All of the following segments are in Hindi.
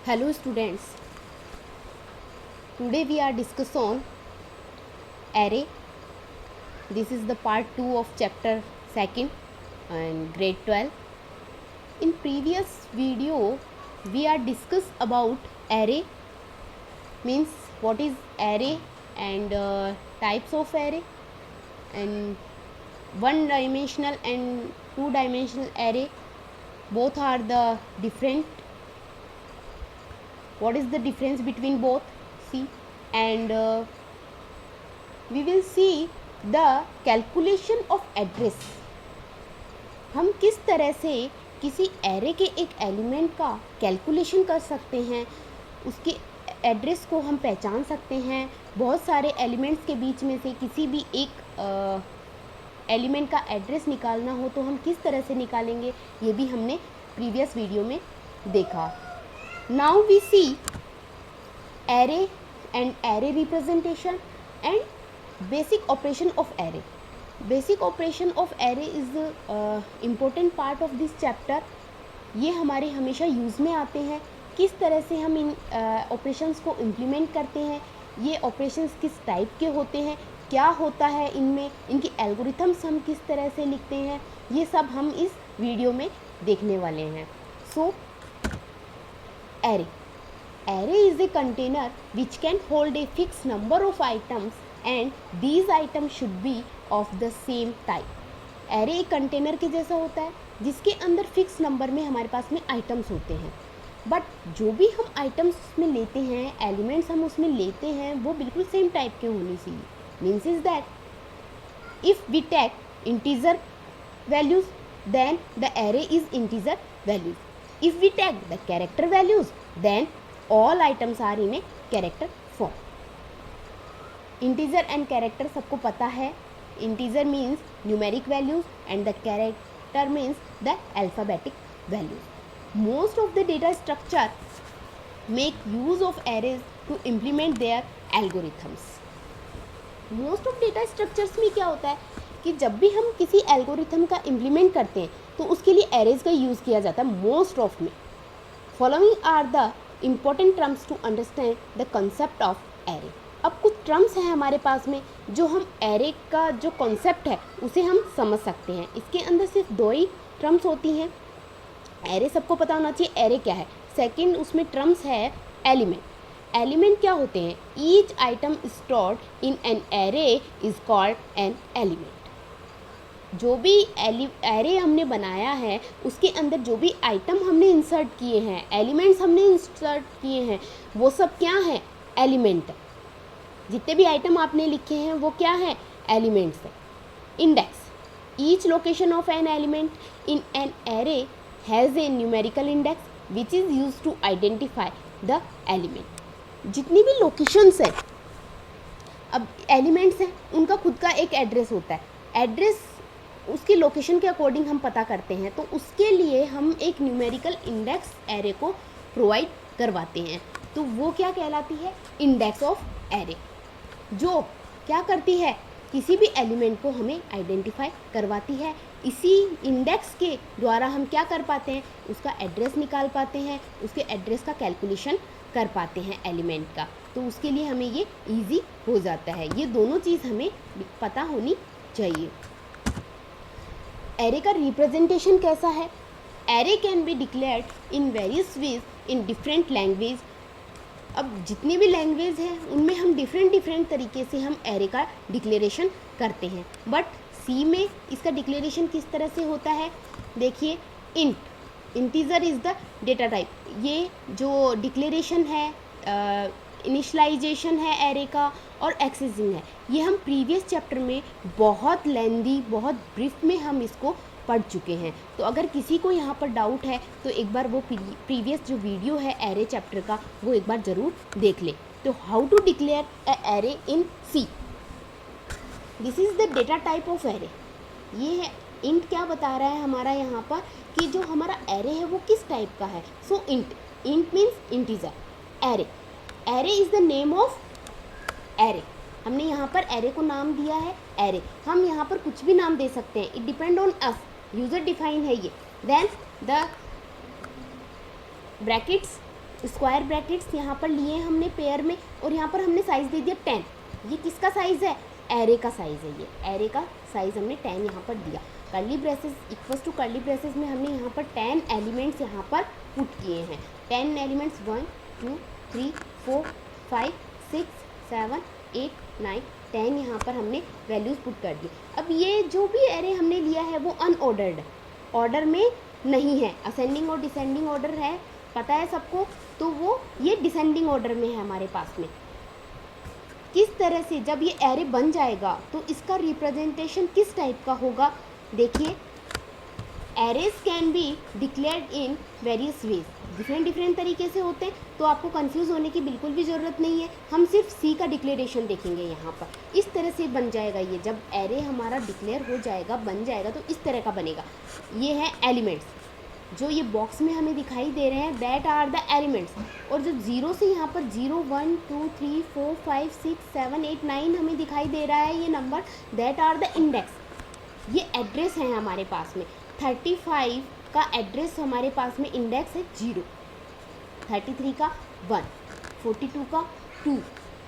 Hello students, today we are discuss on array. This is the part 2 of chapter 2nd and grade 12. In previous video we are discuss about array, means what is array and types of array, and one dimensional and two dimensional array, both are the different. What is the difference between both? See, and we will see the calculation of address. हम किस तरह से किसी एरे के एक एलिमेंट का कैलकुलेशन कर सकते हैं, उसके एड्रेस को हम पहचान सकते हैं. बहुत सारे एलिमेंट्स के बीच में से किसी भी एक एलिमेंट का एड्रेस निकालना हो तो हम किस तरह से निकालेंगे, ये भी हमने प्रीवियस वीडियो में देखा. Now we see array and array representation and basic operation of array. Basic operation of array is important part of this chapter. ये हमारे हमेशा यूज़ में आते हैं. किस तरह से हम इन ऑपरेशंस को इम्प्लीमेंट करते हैं, ये ऑपरेशंस किस टाइप के होते हैं, क्या होता है इनमें, इनकी एल्गोरिथम्स हम किस तरह से लिखते हैं, ये सब हम इस वीडियो में देखने वाले हैं. सो array. Array is a container which can hold a fixed number of items and these items should be of the same type. Array एक कंटेनर के जैसा होता है जिसके अंदर फिक्स नंबर में हमारे पास में आइटम्स होते हैं, बट जो भी हम आइटम्स उसमें लेते हैं, एलिमेंट्स हम उसमें लेते हैं, वो बिल्कुल सेम टाइप के होने चाहिए. Means is that if we take integer values then the array is integer values. If we take the character values, then all items are in a character form. Integer and character सबको पता है. Integer means numeric values and the character means the alphabetic values. Most of the data structure make use of arrays to implement their algorithms. Most of data structures में क्या होता है कि जब भी हम किसी एल्गोरिथम का इम्प्लीमेंट करते हैं तो उसके लिए एरेज का यूज़ किया जाता है मोस्ट ऑफ में. Following are the important terms to understand the concept of array. अब कुछ टर्म्स हैं हमारे पास में जो हम एरे का जो कॉन्सेप्ट है उसे हम समझ सकते हैं. इसके अंदर सिर्फ दो ही टर्म्स होती हैं. एरे सबको पता होना चाहिए एरे क्या है. सेकेंड उसमें टर्म्स है एलिमेंट. एलिमेंट क्या होते हैं? Each item stored in an array is called an element. जो भी एरे हमने बनाया है उसके अंदर जो भी आइटम हमने इंसर्ट किए हैं, एलिमेंट्स हमने इंसर्ट किए हैं, वो सब क्या है? एलिमेंट. जितने भी आइटम आपने लिखे हैं वो क्या है? एलिमेंट्स है. Index. Each location of an element in an array has a numerical index which is use to identify the element. जितनी भी लोकेशंस है, अब एलिमेंट्स हैं उनका खुद का एक एड्रेस होता है. एड्रेस उसकी लोकेशन के अकॉर्डिंग हम पता करते हैं, तो उसके लिए हम एक न्यूमेरिकल इंडेक्स एरे को प्रोवाइड करवाते हैं. तो वो क्या कहलाती है? Index of array. जो क्या करती है? किसी भी एलिमेंट को हमें आइडेंटिफाई करवाती है. इसी इंडेक्स के द्वारा हम क्या कर पाते हैं? उसका एड्रेस निकाल पाते हैं, उसके एड्रेस का कैलकुलेशन कर पाते हैं एलिमेंट का. तो उसके लिए हमें ये ईजी हो जाता है. ये दोनों चीज़ हमें पता होनी चाहिए. एरे का रिप्रेजेंटेशन कैसा है? Array can be declared in various ways in different language. अब जितनी भी लैंग्वेज हैं उनमें हम डिफरेंट तरीके से हम एरे का डिक्लेरेशन करते हैं. बट सी में इसका डिक्लेरेशन किस तरह से होता है? देखिए, integer is the data type. ये जो डिक्लेरेशन है, इनिशलाइजेशन है एरे का, और एक्सेसिंग है, ये हम प्रीवियस चैप्टर में बहुत लेंदी, बहुत ब्रीफ में हम इसको पढ़ चुके हैं. तो अगर किसी को यहाँ पर डाउट है तो एक बार वो प्रीवियस जो वीडियो है एरे चैप्टर का वो एक बार ज़रूर देख ले. तो how to declare a array in C. This is the data type of array. ये है इंट. क्या बता रहा है हमारा यहाँ पर कि जो हमारा एरे है वो किस टाइप का है. So int means integer. Array is the name of array. हमने यहाँ पर एरे को नाम दिया है एरे. हम यहाँ पर कुछ भी नाम दे सकते हैं. It depend on us. User define है ये. Then the brackets square brackets यहाँ पर लिए हमने पेयर में, और यहाँ पर हमने साइज़ दे दिया 10। ये किसका साइज़ है? एरे का साइज़ है। ये एरे का साइज़ हमने 10 यहाँ पर दिया। Curly braces equals to curly braces में हमने यहाँ पर 10 एलिमेंट्स यहाँ पर पुट किए हैं। 10 एलिमेंट्स 1 2 3 4 5 6 7 8 9 10 यहाँ पर हमने वैल्यूज़ पुट कर दी। अब ये जो भी एरे हमने लिया है वो अनऑर्डर्ड है, ऑर्डर में नहीं है। असेंडिंग और डिसेंडिंग ऑर्डर है, पता है सबको, तो वो ये डिसेंडिंग ऑर्डर में है हमारे पास में। किस तरह से जब ये एरे बन जाएगा तो इसका रिप्रेजेंटेशन किस टाइप का होगा? देखिए, arrays can be declared in various ways, different तरीके से होते हैं, तो आपको कंफ्यूज होने की बिल्कुल भी ज़रूरत नहीं है। हम सिर्फ सी का डिक्लेरेशन देखेंगे यहाँ पर। इस तरह से बन जाएगा ये, जब एरे हमारा डिक्लेयर हो जाएगा, बन जाएगा, तो इस तरह का बनेगा। ये है एलिमेंट्स, जो ये बॉक्स में हमें दिखाई दे रहे हैं, दैट आर द एलिमेंट्स। और जो जीरो से यहाँ पर 0 1 2 3 4 5 6 7 8 9 हमें दिखाई दे रहा है ये number, that are the index. ये एड्रेस है हमारे पास में। 35 का एड्रेस हमारे पास में इंडेक्स है 0, 33 का 1, 42 का 2,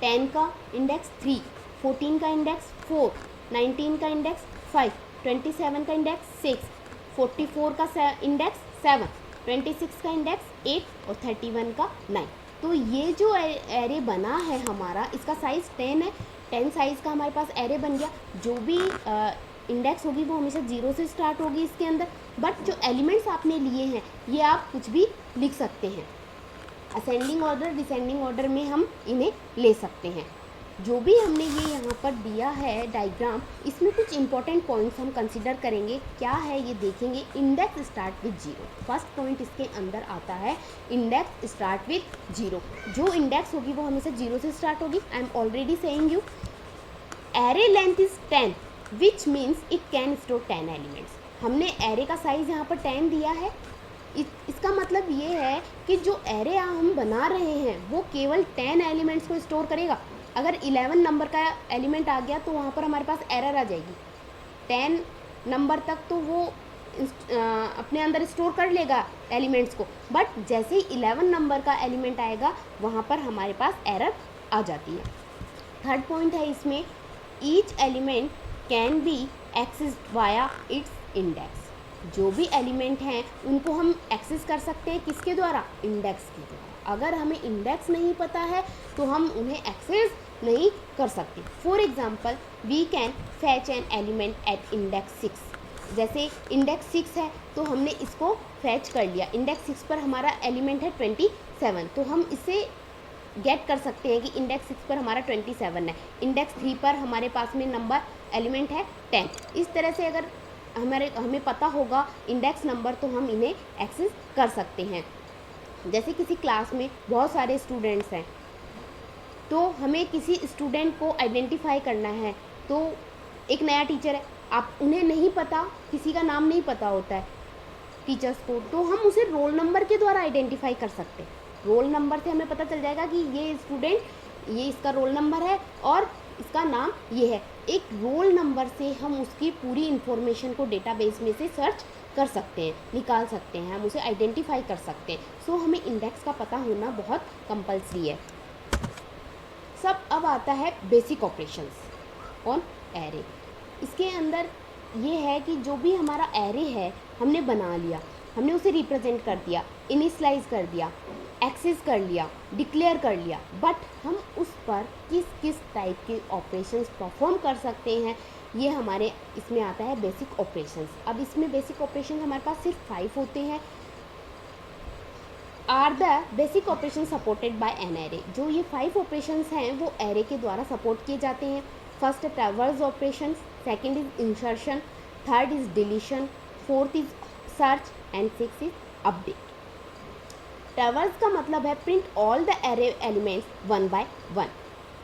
10 का इंडेक्स 3, 14 का इंडेक्स 4, 19 का इंडेक्स 5, 27 का इंडेक्स 6, 44 का इंडेक्स 7, 26 का इंडेक्स 8 और 31 का 9। तो ये जो एरे बना है हमारा, इसका साइज़ 10 है। 10 साइज़ का हमारे पास एरे बन गया। जो भी इंडेक्स होगी वो हमेशा 0 से स्टार्ट होगी इसके अंदर, बट जो एलिमेंट्स आपने लिए हैं ये आप कुछ भी लिख सकते हैं। असेंडिंग ऑर्डर, डिसेंडिंग ऑर्डर में हम इन्हें ले सकते हैं। जो भी हमने ये यहाँ पर दिया है डायग्राम, इसमें कुछ इंपॉर्टेंट पॉइंट्स हम कंसिडर करेंगे। क्या है ये देखेंगे। Index start with 0, first point इसके अंदर आता है, इंडेक्स स्टार्ट विथ 0। जो इंडेक्स होगी वो हमेशा 0 से स्टार्ट होगी। I am already saying you. Array length is 10 which means it can store 10 elements. हमने एरे का साइज़ यहाँ पर 10 दिया है। इसका मतलब ये है कि जो एरे हम बना रहे हैं वो केवल 10 एलिमेंट्स को स्टोर करेगा। अगर 11 नंबर का एलिमेंट आ गया तो वहाँ पर हमारे पास एरर आ जाएगी। 10 नंबर तक तो वो अपने अंदर स्टोर कर लेगा एलिमेंट्स को, बट जैसे ही 11 नंबर का एलिमेंट आएगा वहाँ पर हमारे पास एरर आ जाती है। थर्ड पॉइंट है इसमें, each element can B accessed via it's index. जो भी एलिमेंट हैं उनको हम एक्सेस कर सकते हैं, किसके द्वारा? इंडेक्स के द्वारा। अगर हमें इंडेक्स नहीं पता है तो हम उन्हें एक्सेस नहीं कर सकते। For example, we can fetch an element at index 6। जैसे इंडेक्स 6 है तो हमने इसको फैच कर लिया। इंडेक्स 6 पर हमारा एलिमेंट है 27, तो हम इसे गेट कर सकते हैं कि इंडेक्स 6 पर हमारा 27 है। इंडेक्स 3 पर हमारे पास में नंबर एलिमेंट है 10। इस तरह से अगर हमें पता होगा इंडेक्स नंबर तो हम इन्हें एक्सेस कर सकते हैं। जैसे किसी क्लास में बहुत सारे स्टूडेंट्स हैं तो हमें किसी स्टूडेंट को आइडेंटिफाई करना है, तो एक नया टीचर है, आप उन्हें नहीं पता, किसी का नाम नहीं पता होता है टीचर्स को, तो हम उसे रोल नंबर के द्वारा आइडेंटिफाई कर सकते हैं। रोल नंबर से हमें पता चल जाएगा कि ये स्टूडेंट, ये इसका रोल नंबर है और इसका नाम ये है। एक रोल नंबर से हम उसकी पूरी इन्फॉर्मेशन को डेटाबेस में से सर्च कर सकते हैं, निकाल सकते हैं, हम उसे आइडेंटिफाई कर सकते हैं। सो हमें इंडेक्स का पता होना बहुत कंपल्सरी है। अब आता है बेसिक ऑपरेशंस ऑन एरे। इसके अंदर ये है कि जो भी हमारा एरे है हमने बना लिया, हमने उसे रिप्रेजेंट कर दिया, इनिशियलाइज कर दिया, एक्सेस कर लिया, डिक्लेयर कर लिया, बट हम उस पर किस किस टाइप के ऑपरेशंस परफॉर्म कर सकते हैं, ये हमारे इसमें आता है बेसिक ऑपरेशंस। अब इसमें बेसिक ऑपरेशंस हमारे पास सिर्फ 5 होते हैं। Are the basic operation supported by an array. जो ये 5 ऑपरेशंस हैं वो एरे के द्वारा सपोर्ट किए जाते हैं। First traverse operations, second is insertion, third is deletion, fourth is search and 6 is update. Traverse का मतलब है print all the array elements 1 by 1।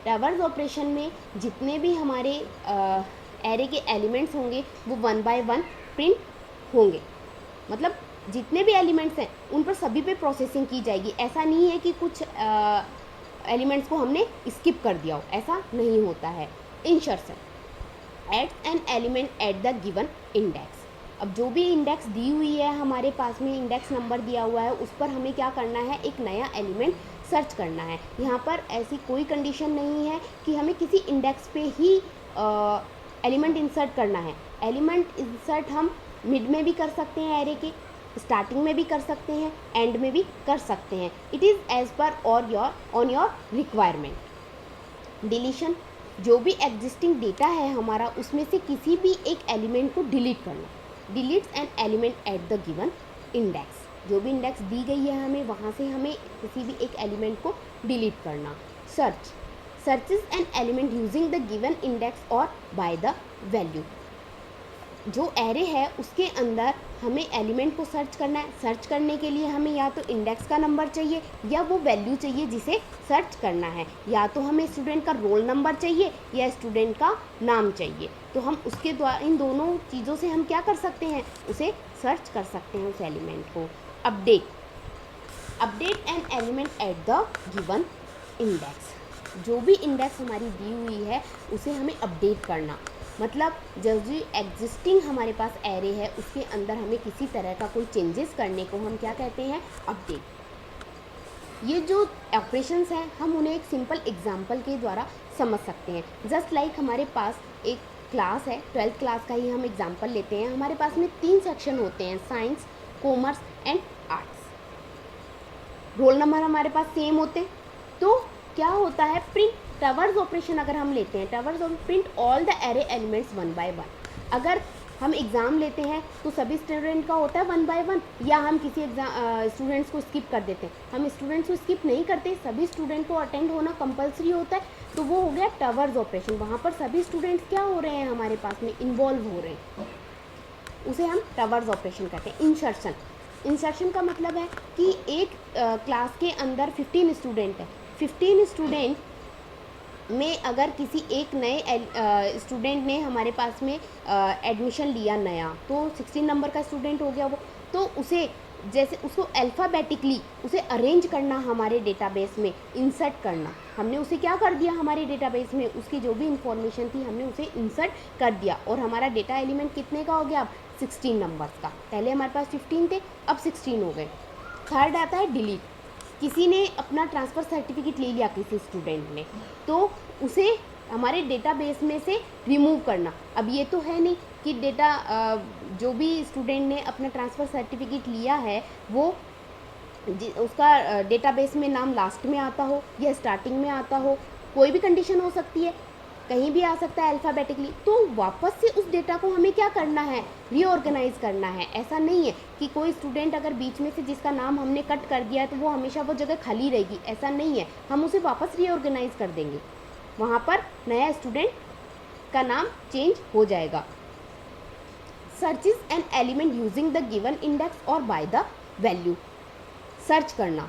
Traverse operation में जितने भी हमारे एरे के एलिमेंट्स होंगे वो 1 by 1 प्रिंट होंगे। मतलब जितने भी एलिमेंट्स हैं उन पर सभी पे प्रोसेसिंग की जाएगी। ऐसा नहीं है कि कुछ एलिमेंट्स को हमने स्किप कर दिया हो, ऐसा नहीं होता है। Insertion, add an element at the given index. अब जो भी इंडेक्स दी हुई है हमारे पास में, इंडेक्स नंबर दिया हुआ है, उस पर हमें क्या करना है, एक नया एलिमेंट सर्च करना है। यहाँ पर ऐसी कोई कंडीशन नहीं है कि हमें किसी इंडेक्स पे ही एलिमेंट इंसर्ट करना है। एलिमेंट इंसर्ट हम मिड में भी कर सकते हैं, एरे के स्टार्टिंग में भी कर सकते हैं, एंड में भी कर सकते हैं। इट इज़ एज पर और ऑन योर रिक्वायरमेंट। डिलीशन, जो भी एग्जिस्टिंग डेटा है हमारा, उसमें से किसी भी एक एलिमेंट को डिलीट करना। Deletes N element at the given index, जो भी इंडेक्स दी गई है हमें, वहाँ से हमें किसी भी एक एलिमेंट को डिलीट करना। Search, searches an element using the given index और बाय द वैल्यू। जो एरे है उसके अंदर हमें एलिमेंट को सर्च करना है। सर्च करने के लिए हमें या तो इंडेक्स का नंबर चाहिए या वो वैल्यू चाहिए जिसे सर्च करना है, या तो हमें स्टूडेंट का रोल नंबर चाहिए या स्टूडेंट का नाम चाहिए। तो हम उसके द्वारा, इन दोनों चीज़ों से हम क्या कर सकते हैं, उसे सर्च कर सकते हैं उस एलिमेंट को। Update, update N element at the given index, जो भी इंडेक्स हमारी दी हुई है उसे हमें अपडेट करना। मतलब जो भी एग्जिस्टिंग हमारे पास एरे है उसके अंदर हमें किसी तरह का कोई चेंजेस करने को हम क्या कहते हैं, अपडेट। ये जो ऑपरेशंस हैं हम उन्हें एक सिंपल एग्जांपल के द्वारा समझ सकते हैं। जस्ट लाइक हमारे पास एक क्लास है, 12th क्लास का ही हम एग्जांपल लेते हैं। हमारे पास में 3 सेक्शन होते हैं, science, commerce and arts. Roll number हमारे पास सेम होते हैं, तो क्या होता है, प्रिंट ट्रावर्स ऑपरेशन अगर हम लेते हैं, traverse of print all the array elements 1 by 1। अगर हम एग्ज़ाम लेते हैं तो सभी स्टूडेंट का होता है 1 by 1, या हम किसी स्टूडेंट्स को स्किप कर देते हैं। हम स्टूडेंट्स को स्किप नहीं करते, सभी स्टूडेंट को अटेंड होना कंपलसरी होता है, तो वो हो गया ट्रावर्स ऑपरेशन। वहाँ पर सभी स्टूडेंट्स क्या हो रहे हैं, हमारे पास में इन्वॉल्व हो रहे हैं, उसे हम ट्रावर्स ऑपरेशन कहते हैं। इंसर्शन, इंसर्शन का मतलब है कि एक क्लास के अंदर 15 स्टूडेंट है, 15 स्टूडेंट में अगर किसी एक नए स्टूडेंट ने हमारे पास में एडमिशन लिया नया, तो 16 नंबर का स्टूडेंट हो गया वो, तो उसे जैसे उसको अल्फ़ाबेटिकली उसे अरेंज करना, हमारे डेटाबेस में इंसर्ट करना। हमने उसे क्या कर दिया, हमारे डेटाबेस में उसकी जो भी इंफॉर्मेशन थी हमने उसे इंसर्ट कर दिया, और हमारा डेटा एलिमेंट कितने का हो गया, अब 16 नंबर्स का। पहले हमारे पास 15 थे, अब 16 हो गए। थर्ड आता है डिलीट, किसी ने अपना ट्रांसफ़र सर्टिफिकेट ले लिया किसी स्टूडेंट ने, तो उसे हमारे डेटाबेस में से रिमूव करना। अब ये तो है नहीं कि डेटा जो भी स्टूडेंट ने अपना ट्रांसफ़र सर्टिफिकेट लिया है वो उसका डेटाबेस में नाम लास्ट में आता हो या स्टार्टिंग में आता हो, कोई भी कंडीशन हो सकती है, कहीं भी आ सकता है अल्फ़ाबेटिकली। तो वापस से उस डेटा को हमें क्या करना है, रीऑर्गेनाइज़ करना है। ऐसा नहीं है कि कोई स्टूडेंट अगर बीच में से जिसका नाम हमने कट कर दिया है तो वो हमेशा वो जगह खाली रहेगी, ऐसा नहीं है। हम उसे वापस रीऑर्गेनाइज़ कर देंगे, वहाँ पर नया स्टूडेंट का नाम चेंज हो जाएगा। Searches an element using the given index और बाय द वैल्यू, सर्च करना।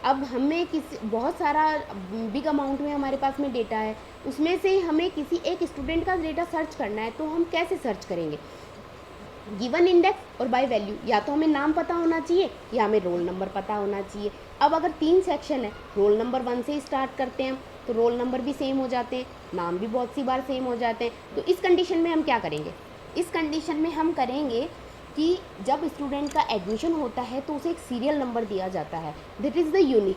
अब हमें किसी बहुत सारा बिग अमाउंट में हमारे पास में डेटा है, उसमें से हमें किसी एक स्टूडेंट का डेटा सर्च करना है, तो हम कैसे सर्च करेंगे, गिवन इंडेक्स और बाय वैल्यू। या तो हमें नाम पता होना चाहिए या हमें रोल नंबर पता होना चाहिए। अब अगर 3 सेक्शन है, रोल नंबर 1 से स्टार्ट करते हैं तो रोल नंबर भी सेम हो जाते हैं, नाम भी बहुत सी बार सेम हो जाते हैं। तो इस कंडीशन में हम क्या करेंगे, इस कंडीशन में हम करेंगे कि जब स्टूडेंट का एडमिशन होता है तो उसे एक सीरियल नंबर दिया जाता है, that is the unique,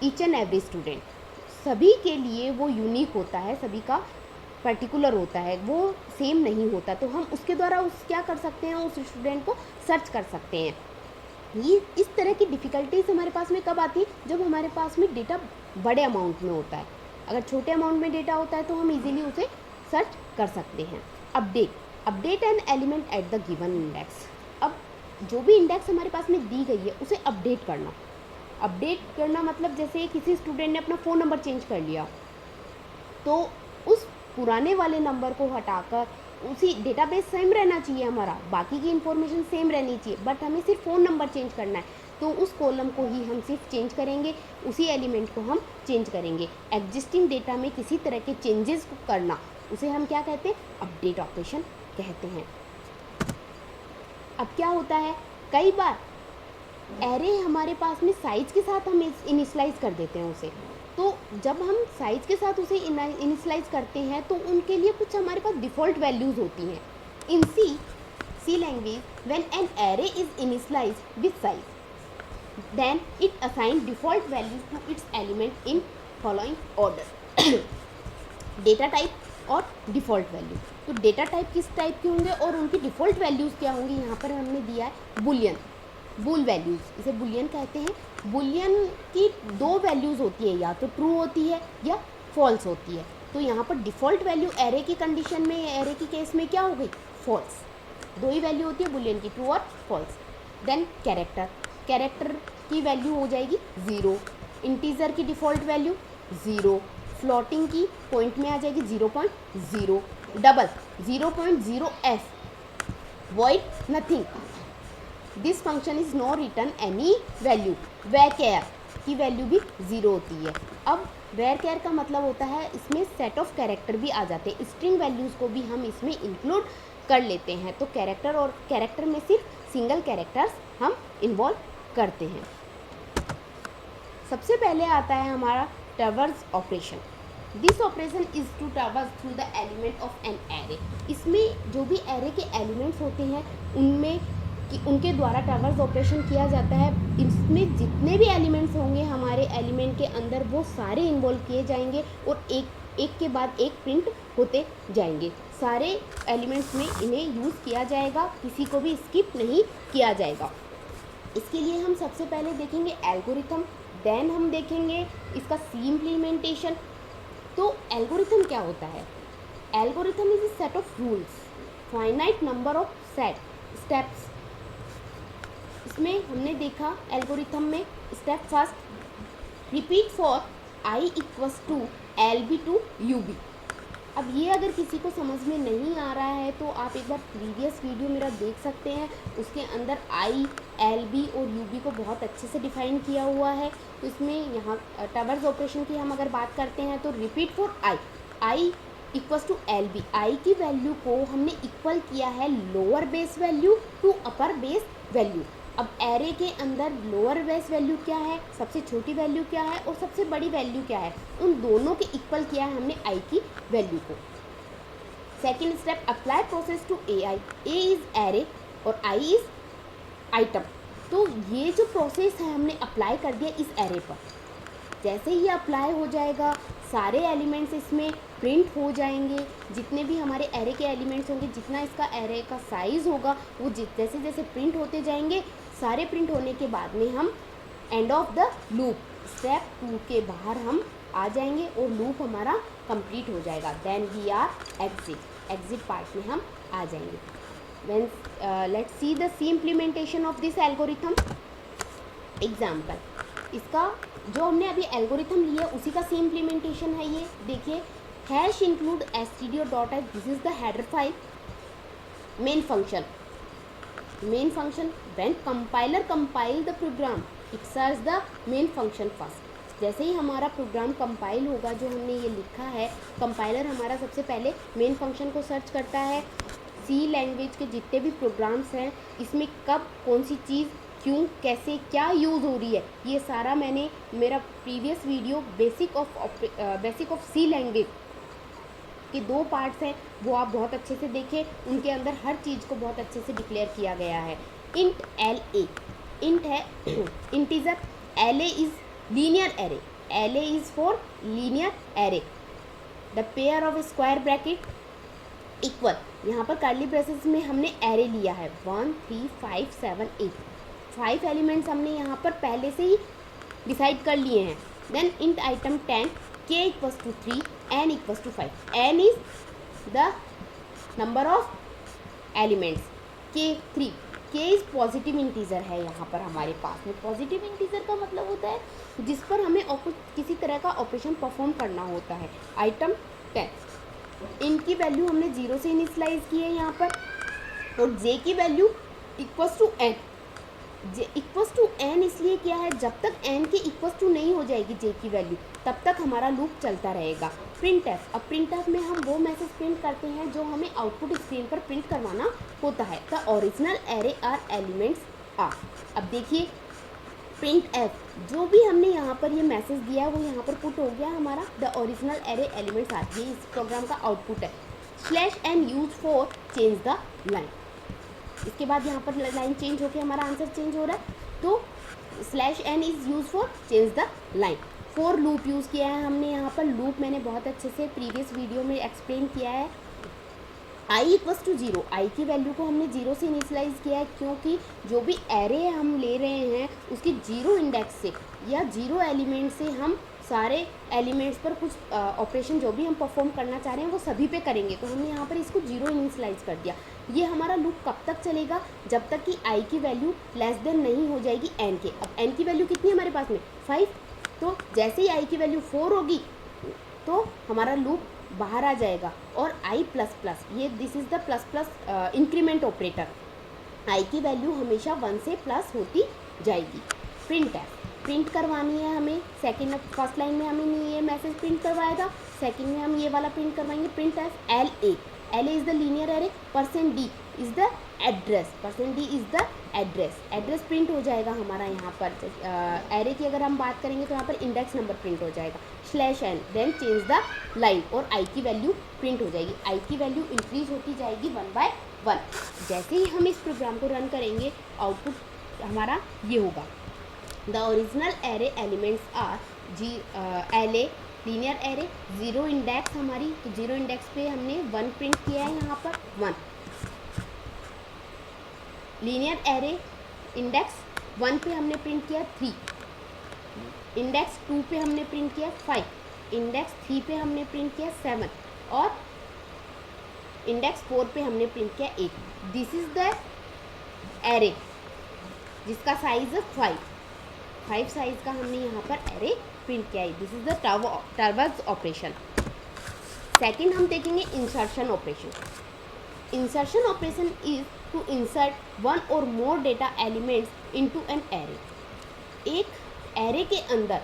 each and every student, सभी के लिए वो यूनिक होता है, सभी का पर्टिकुलर होता है, वो सेम नहीं होता। तो हम उसके द्वारा क्या कर सकते हैं, उस स्टूडेंट को सर्च कर सकते हैं। ये इस तरह की डिफ़िकल्टीज हमारे पास में कब आती है, जब हमारे पास में डेटा बड़े अमाउंट में होता है। अगर छोटे अमाउंट में डेटा होता है तो हम इजीली उसे सर्च कर सकते हैं। Update, update N element at the given index. अब जो भी इंडेक्स हमारे पास में दी गई है उसे अपडेट करना। अपडेट करना मतलब जैसे किसी स्टूडेंट ने अपना फ़ोन नंबर चेंज कर लिया, तो उस पुराने वाले नंबर को हटाकर उसी डेटाबेस सेम रहना चाहिए, हमारा बाकी की इन्फॉर्मेशन सेम रहनी चाहिए, बट हमें सिर्फ फ़ोन नंबर चेंज करना है, तो उस कॉलम को ही हम सिर्फ चेंज करेंगे, उसी एलिमेंट को हम चेंज करेंगे। एग्जिस्टिंग डेटा में किसी तरह के चेंजेस को करना, उसे हम क्या कहते हैं, अपडेट ऑपरेशन कहते हैं। अब क्या होता है, कई बार एरे हमारे पास में साइज़ के साथ हम इनिशलाइज कर देते हैं उसे, तो जब हम साइज़ के साथ उसे इनिशलाइज करते हैं तो उनके लिए कुछ हमारे पास डिफ़ॉल्ट वैल्यूज़ होती हैं। इन सी C language, when an array is initialized with size, then it assigns default values to its element in following order. Data type और डिफ़ॉल्ट वैल्यू, तो डेटा टाइप किस टाइप के होंगे और उनकी डिफ़ॉल्ट वैल्यूज़ क्या होंगी, यहाँ पर हमने दिया है बुलियन, बुल वैल्यूज़, इसे बुलियन कहते हैं। बुलियन की दो वैल्यूज़ होती है, या तो ट्रू होती है या फॉल्स होती है। तो यहाँ पर डिफ़ॉल्ट वैल्यू एरे की कंडीशन में, एरे की केस में क्या हो गई, फॉल्स। दो ही वैल्यू होती है बुलियन की, ट्रू और फॉल्स। देन कैरेक्टर, कैरेक्टर की वैल्यू हो जाएगी 0, इंटीजर की डिफ़ॉल्ट वैल्यू 0, फ्लोटिंग की पॉइंट में आ जाएगी 0.0, double 0.0f, void nothing, this function is no return any value. Var की वैल्यू भी 0 होती है। अब वैर का मतलब होता है इसमें सेट ऑफ कैरेक्टर भी आ जाते हैं, स्ट्रिंग वैल्यूज़ को भी हम इसमें इंक्लूड कर लेते हैं। तो कैरेक्टर और कैरेक्टर में सिर्फ सिंगल कैरेक्टर्स हम इन्वॉल्व करते हैं। सबसे पहले आता है हमारा traverse operation. This operation is to traverse through the element of an array. इसमें जो भी एरे के एलिमेंट्स होते हैं उनमें उनके द्वारा ट्रैवर्स ऑपरेशन किया जाता है। इसमें जितने भी एलिमेंट्स होंगे हमारे एलिमेंट के अंदर वो सारे इन्वॉल्व किए जाएंगे और एक के बाद एक प्रिंट होते जाएंगे। सारे एलिमेंट्स में इन्हें यूज़ किया जाएगा, किसी को भी स्किप नहीं किया जाएगा। इसके लिए हम सबसे पहले देखेंगे एल्गोरिथम, देन हम देखेंगे इसका सी इम्प्लीमेंटेशन। तो एल्गोरिथम क्या होता है, algorithm is a set of rules, finite number of set steps. इसमें हमने देखा एल्गोरिथम में step first, repeat for i equals to LB to UB। अब ये अगर किसी को समझ में नहीं आ रहा है तो आप एक बार प्रीवियस वीडियो मेरा देख सकते हैं, उसके अंदर I, LB और UB को बहुत अच्छे से डिफाइन किया हुआ है। तो इसमें यहाँ ट्रैवर्स ऑपरेशन की हम अगर बात करते हैं तो repeat for I equals to LB, I की वैल्यू को हमने इक्वल किया है lower base value to upper base value. अब एरे के अंदर लोअर बेस वैल्यू क्या है, सबसे छोटी वैल्यू क्या है और सबसे बड़ी वैल्यू क्या है, उन दोनों के इक्वल किया है हमने आई की वैल्यू को। Second step, apply process to AI, A is array और आई इज आइटम। तो ये जो प्रोसेस है हमने अप्लाई कर दिया इस एरे पर। जैसे ही अप्लाई हो जाएगा सारे एलिमेंट्स इसमें प्रिंट हो जाएंगे, जितने भी हमारे एरे के एलिमेंट्स होंगे, जितना इसका एरे का साइज़ होगा वो जैसे जैसे प्रिंट होते जाएंगे। सारे प्रिंट होने के बाद में हम end of the loop step 2 के बाहर हम आ जाएंगे और लूप हमारा कंप्लीट हो जाएगा। Then we are exit part में हम आ जाएंगे। When let's see the C implementation of this algorithm. Example, इसका जो हमने अभी एल्गोरिथम लिया उसी का सी इम्प्लीमेंटेशन है। ये देखिए, hash include stdio.h, this is the header file. Main function when compiler compile the program it search the main function first. जैसे ही हमारा प्रोग्राम कंपाइल होगा, जो हमने ये लिखा है, कंपाइलर हमारा सबसे पहले मेन फंक्शन को सर्च करता है। सी लैंग्वेज के जितने भी प्रोग्राम्स हैं इसमें कब कौन सी चीज़ क्यों कैसे क्या यूज़ हो रही है, ये सारा मैंने मेरा previous video basic of C language के 2 पार्ट्स हैं वो आप बहुत अच्छे से देखें। उनके अंदर हर चीज़ को बहुत अच्छे से डिक्लेयर किया गया है। इंट LA, इंट है integer, LA is linear array, LA is for linear array. The pair of square bracket equal, यहाँ पर कर्ली ब्रेसेस में हमने एरे लिया है 1 3 5 7 8, 5 एलिमेंट्स हमने यहाँ पर पहले से ही डिसाइड कर लिए हैं। Then int item 10, k equals to 3, n equals to 5, n is the number of elements, k 3, k is positive integer है यहाँ पर हमारे पास में। पॉजिटिव इंटीजर का मतलब होता है जिस पर हमें किसी तरह का ऑपरेशन परफॉर्म करना होता है। आइटम 10, इनकी वैल्यू हमने 0 से इनिशियलाइज की है यहाँ पर, और j की value equals to n। j equals to n इसलिए क्या है, जब तक n के इक्वल्स टू नहीं हो जाएगी j की वैल्यू तब तक हमारा लूप चलता रहेगा। प्रिंट एफ, अब प्रिंट एफ में हम वो मैसेज प्रिंट करते हैं जो हमें आउटपुट स्क्रीन पर प्रिंट करवाना होता है। The original array are elements are. अब देखिए प्रिंट एफ, जो भी हमने यहाँ पर ये मैसेज दिया वो यहाँ पर पुट हो गया हमारा, the original array elements are. ये इस प्रोग्राम का आउटपुट है। /n use for change the line. इसके बाद यहाँ पर लाइन चेंज होकर हमारा आंसर चेंज हो रहा है, तो /n is use for change the line. For loop use किया है हमने यहाँ पर। लूप मैंने बहुत अच्छे से प्रीवियस वीडियो में एक्सप्लेन किया है। i इक्वल्स टू 0, आई की वैल्यू को हमने 0 से इनिशलाइज किया है, क्योंकि जो भी एरे हम ले रहे हैं उसकी 0 इंडेक्स से या 0 एलिमेंट से हम सारे एलिमेंट्स पर कुछ ऑपरेशन जो भी हम परफॉर्म करना चाह रहे हैं वो सभी पे करेंगे। तो हमने यहाँ पर इसको 0 इनिशलाइज कर दिया। ये हमारा लूप कब तक चलेगा? जब तक कि i की वैल्यू लेस देन नहीं हो जाएगी n के। अब n की वैल्यू कितनी है हमारे पास में? 5। तो जैसे ही i की वैल्यू 4 होगी तो हमारा लूप बाहर आ जाएगा और i प्लस प्लस, ये this is the plus plus increment operator. i की वैल्यू हमेशा 1 से प्लस होती जाएगी। प्रिंट करवानी है हमें। फर्स्ट लाइन में हमें ये मैसेज प्रिंट करवाया था, सेकंड में हम ये वाला प्रिंट करवाएंगे। Print F LA is the linear array, %d is the address, %d is the address print हो जाएगा हमारा यहाँ पर। एरे की अगर हम बात करेंगे तो यहाँ पर इंडेक्स नंबर प्रिंट हो जाएगा। /n then change the line और i की वैल्यू प्रिंट हो जाएगी। i की वैल्यू इंक्रीज होती जाएगी 1 by 1। जैसे ही हम इस प्रोग्राम को रन करेंगे आउटपुट हमारा ये होगा। The original array elements are LA linear array, 0 index हमारी, तो 0 इंडेक्स पे हमने 1 प्रिंट किया है यहाँ पर 1। लीनियर एरे इंडेक्स 1 पे हमने प्रिंट किया 3, इंडेक्स 2 पे हमने प्रिंट किया 5, इंडेक्स 3 पे हमने प्रिंट किया 7 और इंडेक्स 4 पे हमने प्रिंट किया 8। दिस इज द एरे जिसका साइज है 5 साइज का हमने यहाँ पर एरे प्रिंट किया है। This is the traversal operation. Second हम देखेंगे insertion operation. Insertion operation is to insert 1 or more data elements into an array. एक एरे के अंदर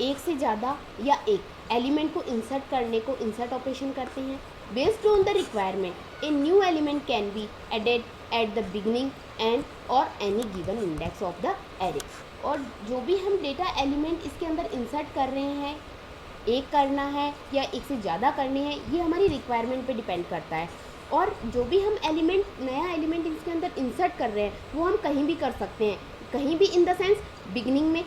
एक से ज़्यादा या एक एलिमेंट को इंसर्ट करने को इंसर्ट ऑपरेशन कहते हैं। Based on the requirement a new element can be added at the beginning end or any given index of the array. और जो भी हम डेटा एलिमेंट इसके अंदर इंसर्ट कर रहे हैं, एक करना है या एक से ज़्यादा करने हैं, ये हमारी रिक्वायरमेंट पे डिपेंड करता है। और जो भी हम नया एलिमेंट इसके अंदर इंसर्ट कर रहे हैं वो हम कहीं भी कर सकते हैं। कहीं भी इन द सेंस बिगनिंग में,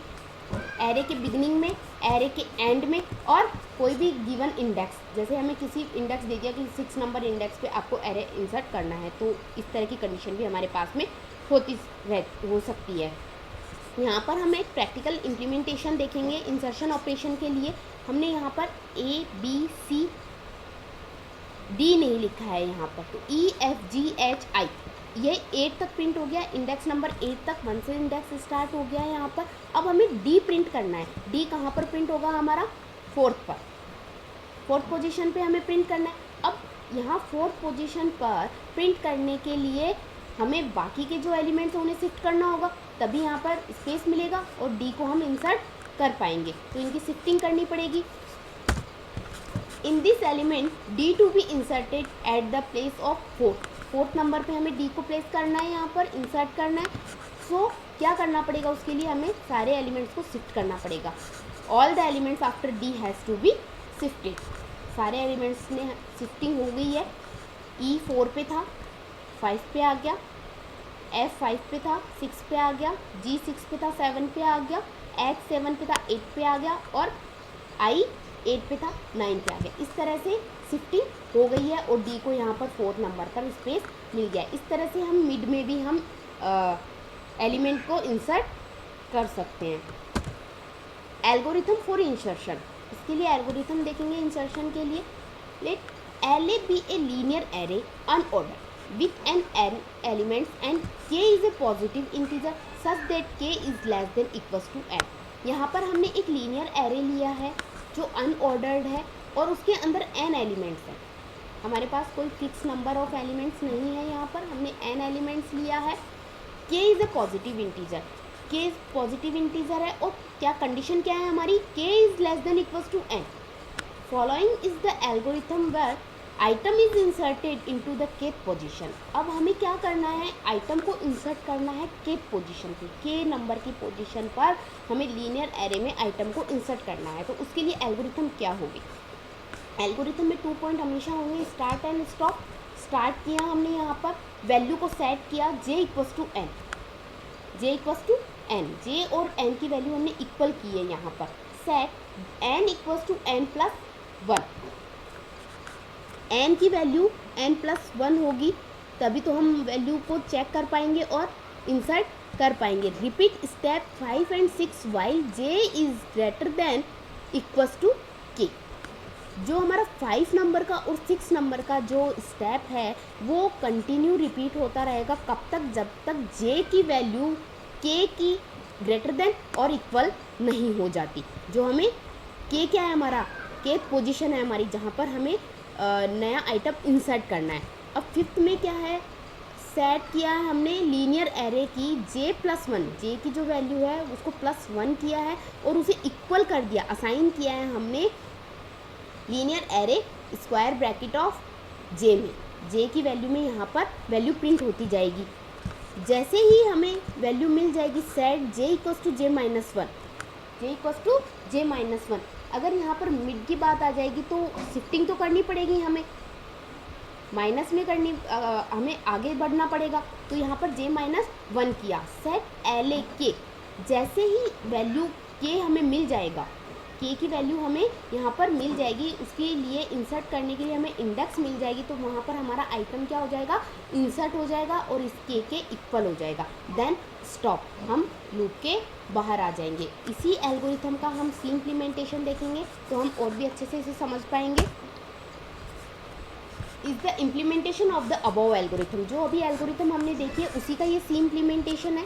एरे के बिगनिंग में, एरे के एंड में, और कोई भी गिवन इंडेक्स, जैसे हमें किसी इंडेक्स दे दिया कि 6 नंबर इंडेक्स पे आपको एरे इंसर्ट करना है, तो इस तरह की कंडीशन भी हमारे पास में हो सकती है। यहाँ पर हम एक प्रैक्टिकल इम्प्लीमेंटेशन देखेंगे इंसर्शन ऑपरेशन के लिए। हमने यहाँ पर ABCD नहीं लिखा है यहाँ पर, तो EFGHI ये 8 तक प्रिंट हो गया। इंडेक्स नंबर 8 तक 1 से इंडेक्स स्टार्ट हो गया है यहाँ पर। अब हमें D प्रिंट करना है। D कहाँ पर प्रिंट होगा हमारा? 4th पर, 4th पोजीशन पे हमें प्रिंट करना है। अब यहाँ 4th पोजीशन पर प्रिंट करने के लिए हमें बाकी के जो एलिमेंट्स हैं उन्हें शिफ्ट करना होगा, तभी यहाँ पर स्पेस मिलेगा और D को हम इंसर्ट कर पाएंगे। तो इनकी शिफ्टिंग करनी पड़ेगी। In this element D to be inserted at the place of 4th number पे हमें D को प्लेस करना है, यहाँ पर इंसर्ट करना है। सो क्या करना पड़ेगा उसके लिए? हमें सारे एलिमेंट्स को शिफ्ट करना पड़ेगा। All the elements after D has to be shifted. सारे एलिमेंट्स में शिफ्टिंग हो गई है। E 4 पे था, 5 पे आ गया, F 5 पे था, 6 पे आ गया, G 6 पे था, 7 पे आ गया, H 7 पे था, 8 पे आ गया, और I 8 पे था, 9 पे आ गया। इस तरह से शिफ्टिंग हो गई है और D को यहाँ पर 4th नंबर पर स्पेस मिल गया। इस तरह से हम मिड में भी हम एलिमेंट को इंसर्ट कर सकते हैं। एल्गोरिथम फॉर इंसर्शन, इसके लिए एल्गोरिथम देखेंगे इंसर्शन के लिए। Let LA be a linear array unordered with an elements and k is a positive integer such that k is less than equals to n। यहाँ पर हमने एक लीनियर एरे लिया है जो अनऑर्डर्ड है और उसके अंदर n एलिमेंट्स हैं। हमारे पास कोई फिक्स नंबर ऑफ एलिमेंट्स नहीं है, यहाँ पर हमने n एलिमेंट्स लिया है। k is a positive integer, k positive integer है और क्या कंडीशन क्या है हमारी? k is less than equals to n। Following is the algorithm where item is inserted into the kth position. अब हमें क्या करना है? आइटम को इंसर्ट करना है kth पोजीशन पे, k नंबर की पोजीशन पर हमें लीनियर एरे में आइटम को इंसर्ट करना है। तो उसके लिए एल्गोरिथम क्या होगी? एल्गोरिथम में 2 पॉइंट हमेशा होंगे, स्टार्ट एंड स्टॉप। स्टार्ट किया हमने यहाँ पर वैल्यू को सेट किया j equals to n, j equals to n, j और n की वैल्यू हमने इक्वल की है यहाँ पर। Set n equals to n plus 1, n की वैल्यू n प्लस 1 होगी तभी तो हम वैल्यू को चेक कर पाएंगे और इंसर्ट कर पाएंगे। Repeat step 5 and 6 while j is greater than equals to k। जो हमारा 5 नंबर का और 6 नंबर का जो स्टेप है वो कंटिन्यू रिपीट होता रहेगा, कब तक, जब तक j की वैल्यू k की ग्रेटर देन और इक्वल नहीं हो जाती। जो हमें k क्या है, हमारा k पोजीशन है हमारी, जहाँ पर हमें नया आइटम इंसर्ट करना है। अब फिफ्थ में क्या है, सेट किया है हमने लीनियर एरे की j प्लस 1, j की जो वैल्यू है उसको प्लस 1 किया है और उसे इक्वल कर दिया, असाइन किया है हमने linear array square bracket of j में। j की वैल्यू में यहाँ पर वैल्यू प्रिंट होती जाएगी। जैसे ही हमें वैल्यू मिल जाएगी set j equals to j minus 1, j equals to j minus 1। अगर यहाँ पर मिड की बात आ जाएगी तो शिफ्टिंग तो करनी पड़ेगी, हमें माइनस में करनी, हमें आगे बढ़ना पड़ेगा। तो यहाँ पर j माइनस 1 किया, सेट एल ए के। जैसे ही वैल्यू k हमें मिल जाएगा, k की वैल्यू हमें यहाँ पर मिल जाएगी, उसके लिए इंसर्ट करने के लिए हमें इंडेक्स मिल जाएगी, तो वहाँ पर हमारा आइटम क्या हो जाएगा, इंसर्ट हो जाएगा और इस k के इक्वल हो जाएगा। देन स्टॉप, हम लूप के बाहर आ जाएंगे। इसी एल्गोरिथम का हम सी इम्प्लीमेंटेशन देखेंगे तो हम और भी अच्छे से इसे समझ पाएंगे। Is the implementation of the above algorithm, जो अभी एल्गोरिथम हमने देखी है उसी का ये सी इम्प्लीमेंटेशन है।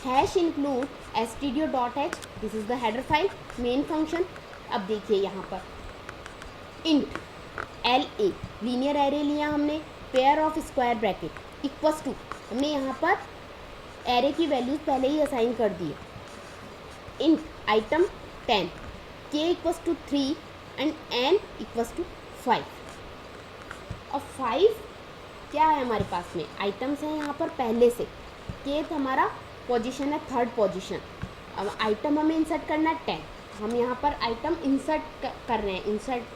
Hash include stdio.h, this is the header file, main function. अब देखिए यहाँ पर int L A, linear array लिया हमने, pair of square bracket equals to, हमने यहाँ पर एरे की वैल्यूज पहले ही असाइन कर दिए। Int item 10, k equals to 3 and n equals to 5। अब 5 क्या है हमारे पास में, आइटम्स हैं यहाँ पर पहले से, k हमारा पोजीशन है थर्ड पोजीशन। अब आइटम हमें इंसर्ट करना है 10, हम यहाँ पर आइटम इंसर्ट कर रहे हैं,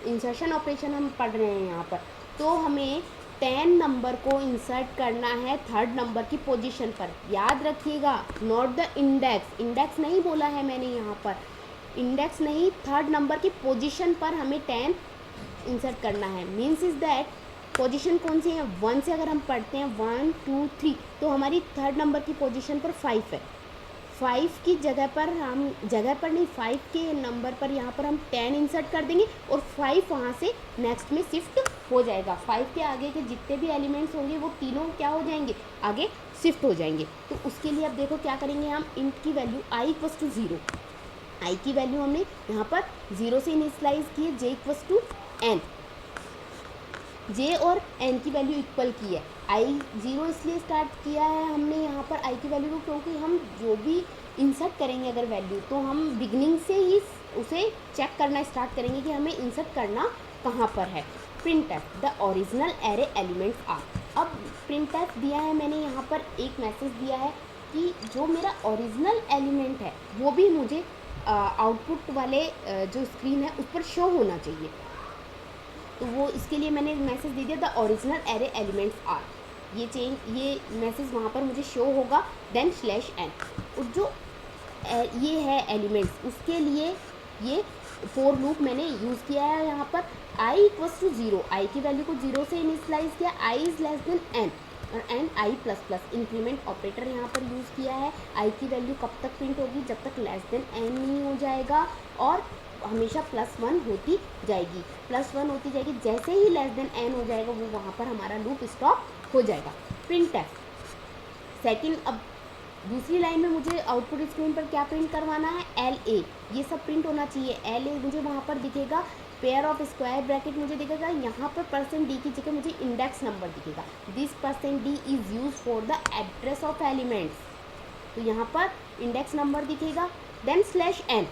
इंसर्शन ऑपरेशन हम पढ़ रहे हैं यहाँ पर। तो हमें 10 नंबर को इंसर्ट करना है थर्ड नंबर की पोजीशन पर। याद रखिएगा, नॉट द इंडेक्स, इंडेक्स नहीं बोला है मैंने यहाँ पर, इंडेक्स नहीं, थर्ड नंबर की पोजीशन पर हमें 10 इंसर्ट करना है। मीन्स इज दैट पोजीशन कौन सी है, 1 से अगर हम पढ़ते हैं 1 2 3, तो हमारी थर्ड नंबर की पोजीशन पर 5 है। 5 की जगह पर हम, जगह पर नहीं, 5 के नंबर पर यहाँ पर हम 10 इंसर्ट कर देंगे और 5 वहाँ से नेक्स्ट में शिफ्ट हो जाएगा। 5 के आगे के जितने भी एलिमेंट्स होंगे वो तीनों क्या हो जाएंगे, आगे शिफ्ट हो जाएंगे। तो उसके लिए अब देखो क्या करेंगे हम, इंट की value i equals to 0, i की वैल्यू हमने यहाँ पर 0 से इनिशियलाइज की है, j equals to n, j और n की वैल्यू इक्वल की है। i 0 इसलिए स्टार्ट किया है हमने यहाँ पर i की वैल्यू को, क्योंकि हम जो भी इंसर्ट करेंगे अगर वैल्यू, तो हम बिगनिंग से ही उसे चेक करना स्टार्ट करेंगे कि हमें इंसर्ट करना कहाँ पर है। printf the original array elements are. अब printf दिया है मैंने यहाँ पर, एक मैसेज दिया है कि जो मेरा ओरिजिनल एलिमेंट है वो भी मुझे आउटपुट वाले जो स्क्रीन है उस पर शो होना चाहिए। तो वो इसके लिए मैंने मैसेज दे दिया the original array elements are, ये मैसेज वहाँ पर मुझे शो होगा। देन /n, और जो ये है एलिमेंट्स, उसके लिए ये फॉर लूप मैंने यूज़ किया है यहाँ पर। i इक्वल्स टू 0, i की वैल्यू को 0 से इनिशियलाइज किया, i is less than n और n i plus plus, increment operator यहाँ पर यूज़ किया है। i की वैल्यू कब तक प्रिंट होगी, जब तक लेस देन n नहीं हो जाएगा, और हमेशा +1 होती जाएगी, +1 होती जाएगी। जैसे ही लेस देन n हो जाएगा वो वहाँ पर हमारा लूप स्टॉप हो जाएगा। printf सेकंड, अब दूसरी लाइन में मुझे आउटपुट स्क्रीन पर क्या प्रिंट करवाना है, LA, ये सब प्रिंट होना चाहिए। LA मुझे वहाँ पर दिखेगा, पेयर ऑफ स्क्वायर ब्रैकेट मुझे दिखेगा, यहाँ पर %d की जगह मुझे इंडेक्स नंबर दिखेगा। This %d is use for the address of elements, तो यहाँ पर इंडेक्स नंबर दिखेगा। Then /n,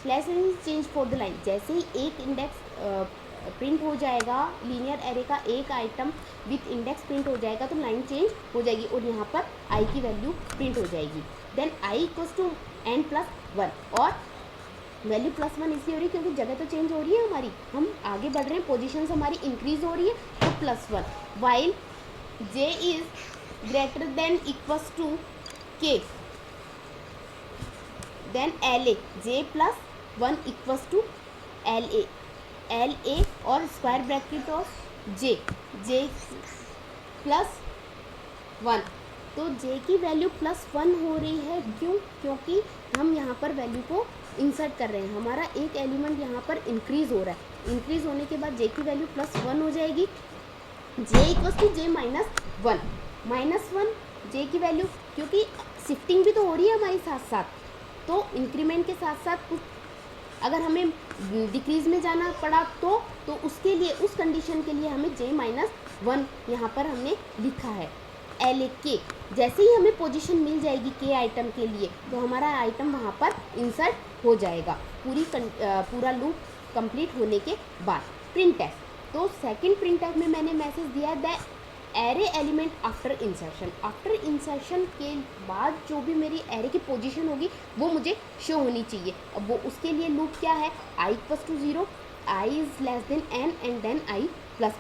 /n is change for the line, जैसे ही एक इंडेक्स प्रिंट हो जाएगा, लीनियर एरे का एक आइटम विथ इंडेक्स प्रिंट हो जाएगा तो लाइन चेंज हो जाएगी और यहाँ पर i की वैल्यू प्रिंट हो जाएगी। Then i equals to n+1, और वैल्यू +1 इसलिए हो रही है क्योंकि जगह तो चेंज हो रही है हमारी, हम आगे बढ़ रहे हैं, पोजीशंस हमारी इंक्रीज हो रही है, तो +1 while j is greater than equals to k then LA j +1 equals to LA और स्क्वायर ब्रैकेट ऑफ j +1, तो j की वैल्यू +1 हो रही है, क्यों? क्योंकि हम यहाँ पर वैल्यू को इंसर्ट कर रहे हैं, हमारा एक एलिमेंट यहाँ पर इंक्रीज हो रहा है, इंक्रीज होने के बाद j की वैल्यू +1 हो जाएगी, j equals to j -1 j की वैल्यू, क्योंकि शिफ्टिंग भी तो हो रही है हमारी साथ साथ, तो इंक्रीमेंट के साथ साथ कुछ अगर हमें डिक्रीज में जाना पड़ा तो उसके लिए, उस कंडीशन के लिए हमें j -1 यहाँ पर हमने लिखा है। LA के जैसे ही हमें पोजीशन मिल जाएगी k आइटम के लिए, तो हमारा आइटम वहाँ पर इंसर्ट हो जाएगा पूरा लूप कंप्लीट होने के बाद। प्रिंटफ, तो सेकंड प्रिंटफ में मैंने मैसेज दिया the array element after insertion, after insertion के बाद जो भी मेरी एरे की पोजीशन होगी वो मुझे शो होनी चाहिए। अब वो उसके लिए लूप क्या है, i equals to 0, i is less than n and then i ++,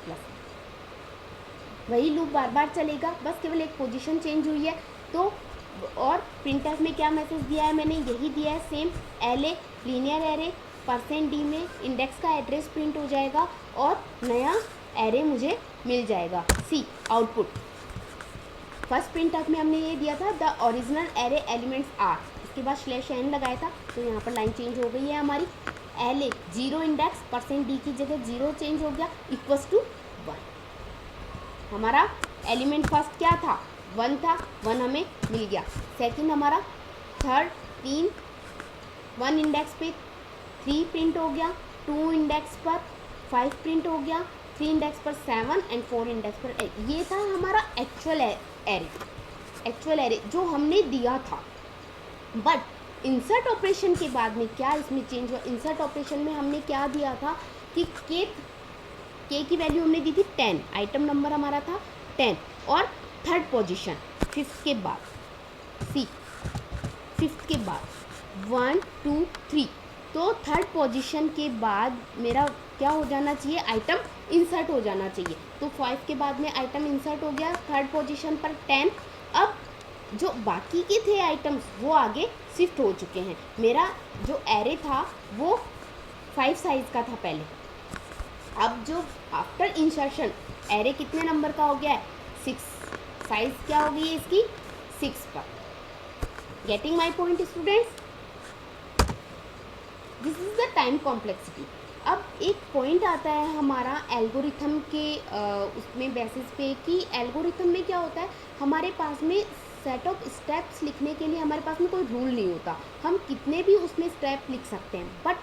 वही लूप बार बार चलेगा, बस केवल एक पोजीशन चेंज हुई है। तो और प्रिंटफ में क्या मैसेज दिया है, मैंने यही दिया है same, LA linear array %d में इंडेक्स का एड्रेस प्रिंट हो जाएगा और नया एरे मुझे मिल जाएगा। सी आउटपुट, फर्स्ट प्रिंटफ में हमने ये दिया था the original array elements are, इसके बाद /n लगाया था, तो यहाँ पर लाइन चेंज हो गई है हमारी। LA 0 इंडेक्स %d की जगह 0 चेंज हो गया, इक्वल्स टू 1, हमारा एलिमेंट फर्स्ट क्या था, 1 था, 1 हमें मिल गया। सेकंड हमारा थर्ड 3, 1 इंडेक्स पे 3 प्रिंट हो गया, 2 इंडेक्स पर 5 प्रिंट हो गया, 3 इंडेक्स पर 7 एंड 4 इंडेक्स पर 8। ये था हमारा एक्चुअल एरे जो हमने दिया था। बट इंसर्ट ऑपरेशन के बाद में क्या इसमें चेंज हुआ, इंसर्ट ऑपरेशन में हमने क्या दिया था कि k की वैल्यू हमने दी थी 10, आइटम नंबर हमारा था 10, और थर्ड पोजीशन फिफ्थ के बाद, सी फिफ्थ के बाद 1 2 3, तो थर्ड पोजीशन के बाद मेरा क्या हो जाना चाहिए, आइटम इंसर्ट हो जाना चाहिए। तो 5 के बाद में आइटम इंसर्ट हो गया थर्ड पोजीशन पर 10। अब जो बाकी के थे आइटम्स वो आगे शिफ्ट हो चुके हैं। मेरा जो एरे था वो 5 साइज का था पहले, अब जो आफ्टर इंसर्शन एरे कितने नंबर का हो गया है, 6, साइज क्या हो गई है इसकी, 6 पर। Getting my point students, this is the time complexity. अब एक पॉइंट आता है हमारा एल्गोरिथम के उसमें बेसिस पे कि एल्गोरिथम में क्या होता है, हमारे पास में सेट ऑफ स्टेप्स लिखने के लिए हमारे पास में कोई रूल नहीं होता, हम कितने भी उसमें स्टेप लिख सकते हैं। बट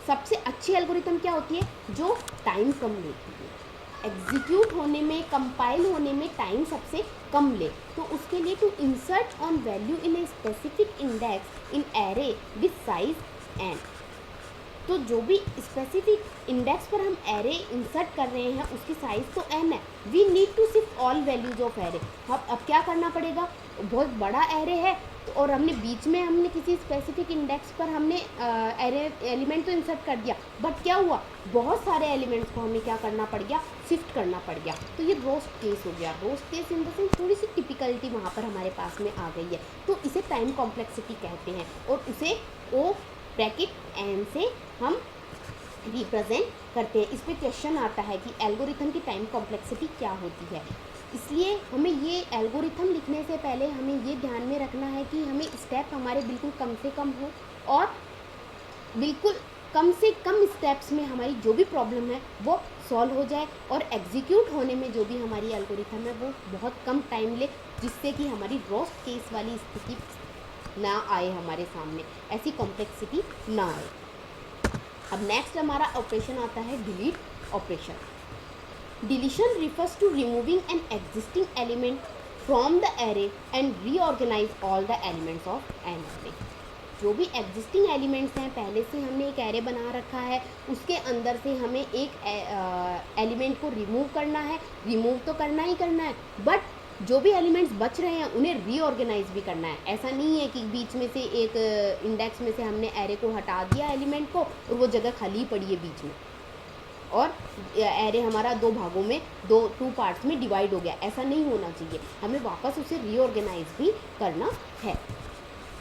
सबसे अच्छी एल्गोरिथम क्या होती है, जो टाइम कम लेती है, एग्जीक्यूट होने में, कंपाइल होने में टाइम सबसे कम ले। तो उसके लिए to insert on value in a specific index in array with size n, तो जो भी स्पेसिफिक इंडेक्स पर हम एरे इंसर्ट कर रहे हैं उसकी साइज तो n है, we need to shift all values of array. अब क्या करना पड़ेगा, बहुत बड़ा एरे है और हमने बीच में हमने किसी स्पेसिफिक इंडेक्स पर हमने एरे एलिमेंट तो इंसर्ट कर दिया, बट क्या हुआ, बहुत सारे एलिमेंट्स को हमें क्या करना पड़ गया, शिफ्ट करना पड़ गया। तो ये रोस्ट केस हो गया, roast case in the sense थोड़ी सी टिपिकलिटी वहाँ पर हमारे पास में आ गई है, तो इसे टाइम कॉम्प्लेक्सिटी कहते हैं और उसे ओ ब्रैकेट n से हम रिप्रेजेंट करते हैं। इस पर क्वेश्चन आता है कि एल्गोरिथम की टाइम कॉम्प्लेक्सिटी क्या होती है, इसलिए हमें ये एल्गोरिथम लिखने से पहले हमें ये ध्यान में रखना है कि हमें स्टेप हमारे बिल्कुल कम से कम हो और बिल्कुल कम से कम स्टेप्स में हमारी जो भी प्रॉब्लम है वो सॉल्व हो जाए और एग्जीक्यूट होने में जो भी हमारी एल्गोरिथम है वो बहुत कम टाइम ले, जिससे कि हमारी रोस्ट केस वाली स्थिति ना आए हमारे सामने, ऐसी कॉम्प्लेक्सिटी ना आए। अब नेक्स्ट हमारा ऑपरेशन आता है delete operation. Deletion refers to removing an existing element from the array and reorganise all the elements of an array. जो भी एग्जिस्टिंग एलिमेंट्स हैं, पहले से हमने एक एरे बना रखा है, उसके अंदर से हमें एक एलिमेंट को रिमूव करना है, रिमूव तो करना ही करना है, बट जो भी एलिमेंट्स बच रहे हैं उन्हें रीऑर्गेनाइज भी करना है। ऐसा नहीं है कि बीच में से एक इंडेक्स में से हमने एरे को हटा दिया एलिमेंट को और वो जगह खाली पड़ी है बीच में, और एरे हमारा दो भागों में टू पार्ट्स में डिवाइड हो गया। ऐसा नहीं होना चाहिए, हमें वापस उसे रीऑर्गेनाइज भी करना है।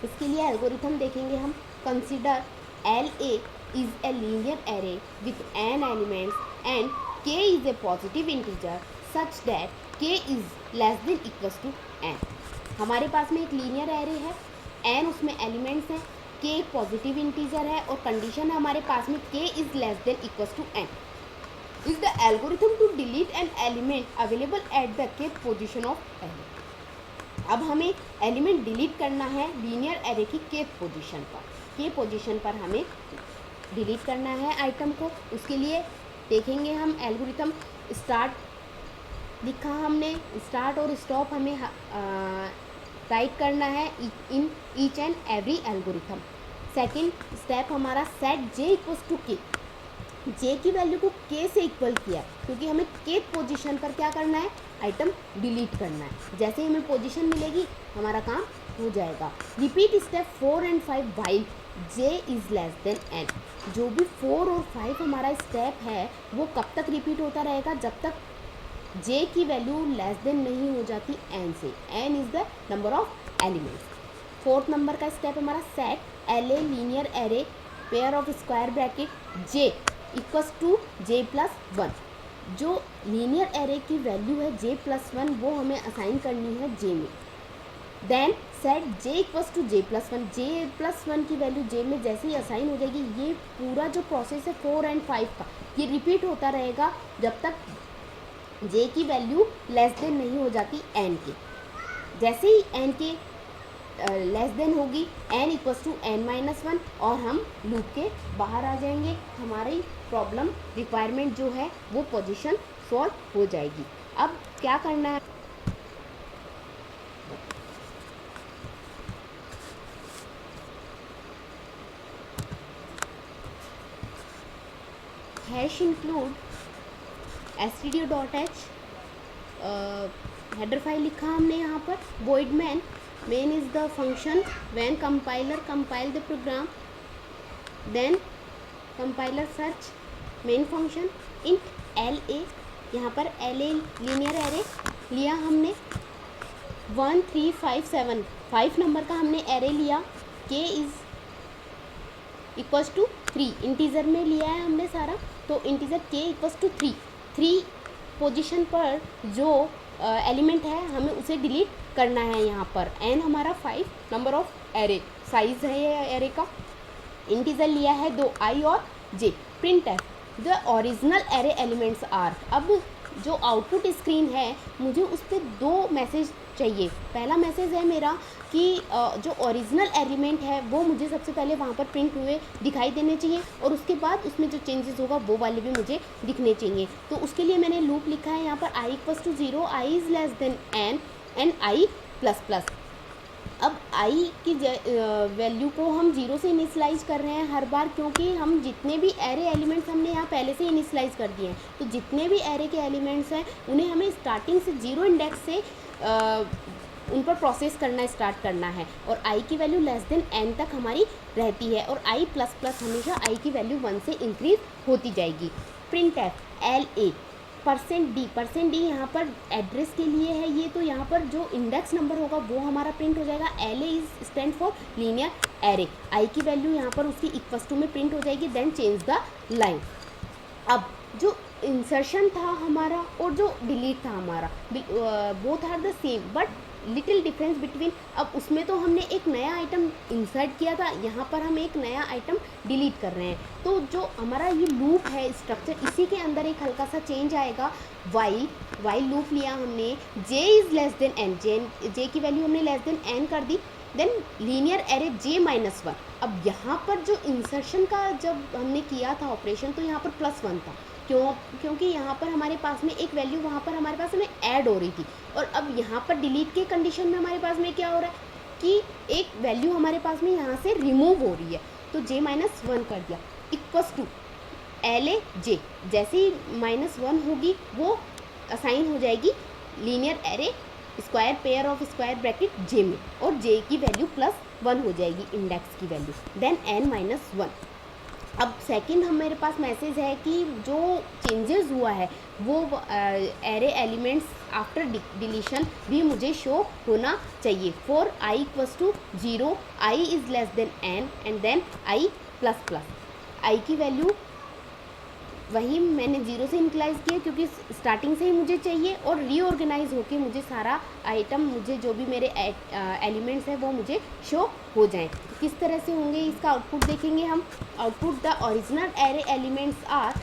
इसके लिए एल्गोरिथम देखेंगे हम। Consider LA is a linear array with n elements and k is a positive integer such that k is less than equals to n। हमारे पास में एक लीनियर एरे है, n उसमें एलिमेंट्स हैं, k एक पॉजिटिव इंटीजर है और कंडीशन है हमारे पास में k is less than equals to n। Is the algorithm to delete an element available at the k position of array. अब हमें एलिमेंट डिलीट करना है लीनियर एरे की k पोजीशन पर हमें डिलीट करना है आइटम को। उसके लिए देखेंगे हम एल्गोरिथम। स्टार्ट लिखा हमने, स्टार्ट और स्टॉप हमें राइट करना है in each and every algorithm. Second step हमारा set j equals to k, j की वैल्यू को k से इक्वल किया है क्योंकि हमें k पोजीशन पर क्या करना है, आइटम डिलीट करना है। जैसे ही हमें पोजीशन मिलेगी हमारा काम हो जाएगा। Repeat step 4 and 5 while j is less than n। जो भी 4 और 5 हमारा स्टेप है वो कब तक रिपीट होता रहेगा, जब तक j की वैल्यू लेस देन नहीं हो जाती n से। n is the number of elements. Fourth number का स्टेप हमारा set LA linear array pair of square bracket j equals to j plus 1। जो लीनियर एरे की वैल्यू है j प्लस 1 वो हमें असाइन करनी है j में। Then set j equals to j plus 1, j plus 1 की वैल्यू j में जैसे ही असाइन हो जाएगी, ये पूरा जो प्रोसेस है 4 एंड 5 का ये रिपीट होता रहेगा जब तक j की वैल्यू लेस देन नहीं हो जाती n के। जैसे ही n के लेस देन होगी n इक्वल्स टू n-1 और हम लूप के बाहर आ जाएंगे। हमारी प्रॉब्लम रिक्वायरमेंट जो है वो पोजीशन सॉल्व हो जाएगी। अब क्या करना है, hash include std.h header file लिखा हमने यहाँ पर। void main is the function when compiler compile the program, then compiler search main function int LA। यहाँ पर LA लीनियर एरे लिया हमने 1 3 5 7, 5 नंबर का हमने एरे लिया। k is equals to 3, integer में लिया है हमने सारा, तो integer k equals to 3 position पर जो एलिमेंट है हमें उसे डिलीट करना है। यहाँ पर n हमारा 5 नंबर ऑफ एरे साइज है ये एरे का। इंटीजर लिया है 2 i और j। प्रिंट है the original array elements are. अब जो आउटपुट स्क्रीन है मुझे उस पर 2 मैसेज चाहिए। पहला मैसेज है मेरा कि जो ओरिजिनल एलिमेंट है वो मुझे सबसे पहले वहाँ पर प्रिंट हुए दिखाई देने चाहिए, और उसके बाद उसमें जो चेंजेस होगा वो वाले भी मुझे दिखने चाहिए। तो उसके लिए मैंने लूप लिखा है यहाँ पर i equals to 0, i is less than n and i plus plus. अब i की वैल्यू को हम 0 से इनिशलाइज कर रहे हैं हर बार, क्योंकि हम जितने भी एरे एलिमेंट्स हमने यहाँ पहले से इनिशलाइज कर दिए हैं, तो जितने भी एरे के एलिमेंट्स हैं उन्हें हमें स्टार्टिंग से 0 इंडेक्स से उन पर प्रोसेस करना स्टार्ट करना है। और i की वैल्यू लेस देन n तक हमारी रहती है, और i प्लस प्लस हमेशा i की वैल्यू 1 से इंक्रीज होती जाएगी। प्रिंट एफ LA %d यहाँ पर एड्रेस के लिए है ये, तो यहाँ पर जो इंडेक्स नंबर होगा वो हमारा प्रिंट हो जाएगा। LA is stand for linear array. i की वैल्यू यहाँ पर उसकी इक्वल्स टू में प्रिंट हो जाएगी। Then change the line. अब जो इंसर्शन था हमारा और जो डिलीट था हमारा, both are the same but little difference between. अब उसमें तो हमने एक नया आइटम इंसर्ट किया था, यहाँ पर हम एक नया आइटम डिलीट कर रहे हैं। तो जो हमारा ये लूप है स्ट्रक्चर, इसी के अंदर एक हल्का सा चेंज आएगा। वाइल लूप लिया हमने, j is less than n, j की वैल्यू हमने लेस देन n कर दी। Then linear array j-1। अब यहाँ पर जो इंसर्शन का जब हमने किया था ऑपरेशन, तो यहाँ पर +1 था। क्योंकि यहाँ पर हमारे पास में एक वैल्यू वहाँ पर हमारे पास में ऐड हो रही थी, और अब यहाँ पर डिलीट के कंडीशन में हमारे पास में क्या हो रहा है कि एक वैल्यू हमारे पास में यहाँ से रिमूव हो रही है, तो j-1 कर दिया इक्वल्स टू LA j। जैसे ही -1 होगी वो असाइन हो जाएगी linear array square pair of square bracket J में, और जे की वैल्यू +1 हो जाएगी इंडेक्स की वैल्यू, देन n-1। अब सेकंड हम मेरे पास मैसेज है कि जो चेंजेस हुआ है वो एरे एलिमेंट्स आफ्टर डिलीशन भी मुझे शो होना चाहिए। For i = 0, i is less than n and then i ++। i की वैल्यू वही मैंने 0 से इनिशियलाइज़ किया क्योंकि स्टार्टिंग से ही मुझे चाहिए, और रीऑर्गेनाइज होके मुझे सारा आइटम, मुझे जो भी मेरे एलिमेंट्स हैं वो मुझे शो हो जाएं। किस तरह से होंगे इसका आउटपुट देखेंगे हम। Output the original array elements are,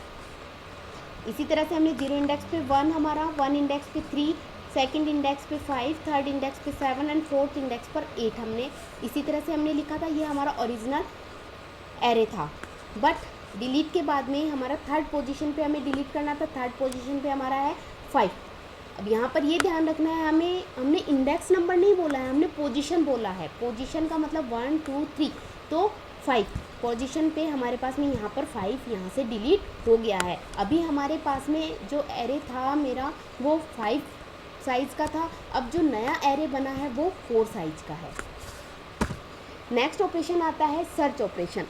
इसी तरह से हमने 0 इंडेक्स पे 1 हमारा, 1 इंडेक्स पे 3, सेकंड इंडेक्स पे 5, थर्ड इंडेक्स पे 7 एंड फोर्थ इंडेक्स पर 8 हमने इसी तरह से हमने लिखा था। ये हमारा ओरिजिनल एरे था, बट डिलीट के बाद में हमारा थर्ड पोजीशन पे हमें डिलीट करना था। थर्ड पोजीशन पे हमारा है 5। अब यहाँ पर ये ध्यान रखना है हमें, हमने इंडेक्स नंबर नहीं बोला है, हमने पोजीशन बोला है। पोजीशन का मतलब 1 2 3, तो 5 पोजीशन पे हमारे पास में यहाँ पर 5 यहाँ से डिलीट हो गया है। अभी हमारे पास में जो एरे था मेरा वो 5 साइज़ का था, अब जो नया एरे बना है वो 4 साइज़ का है। नेक्स्ट ऑपरेशन आता है search operation.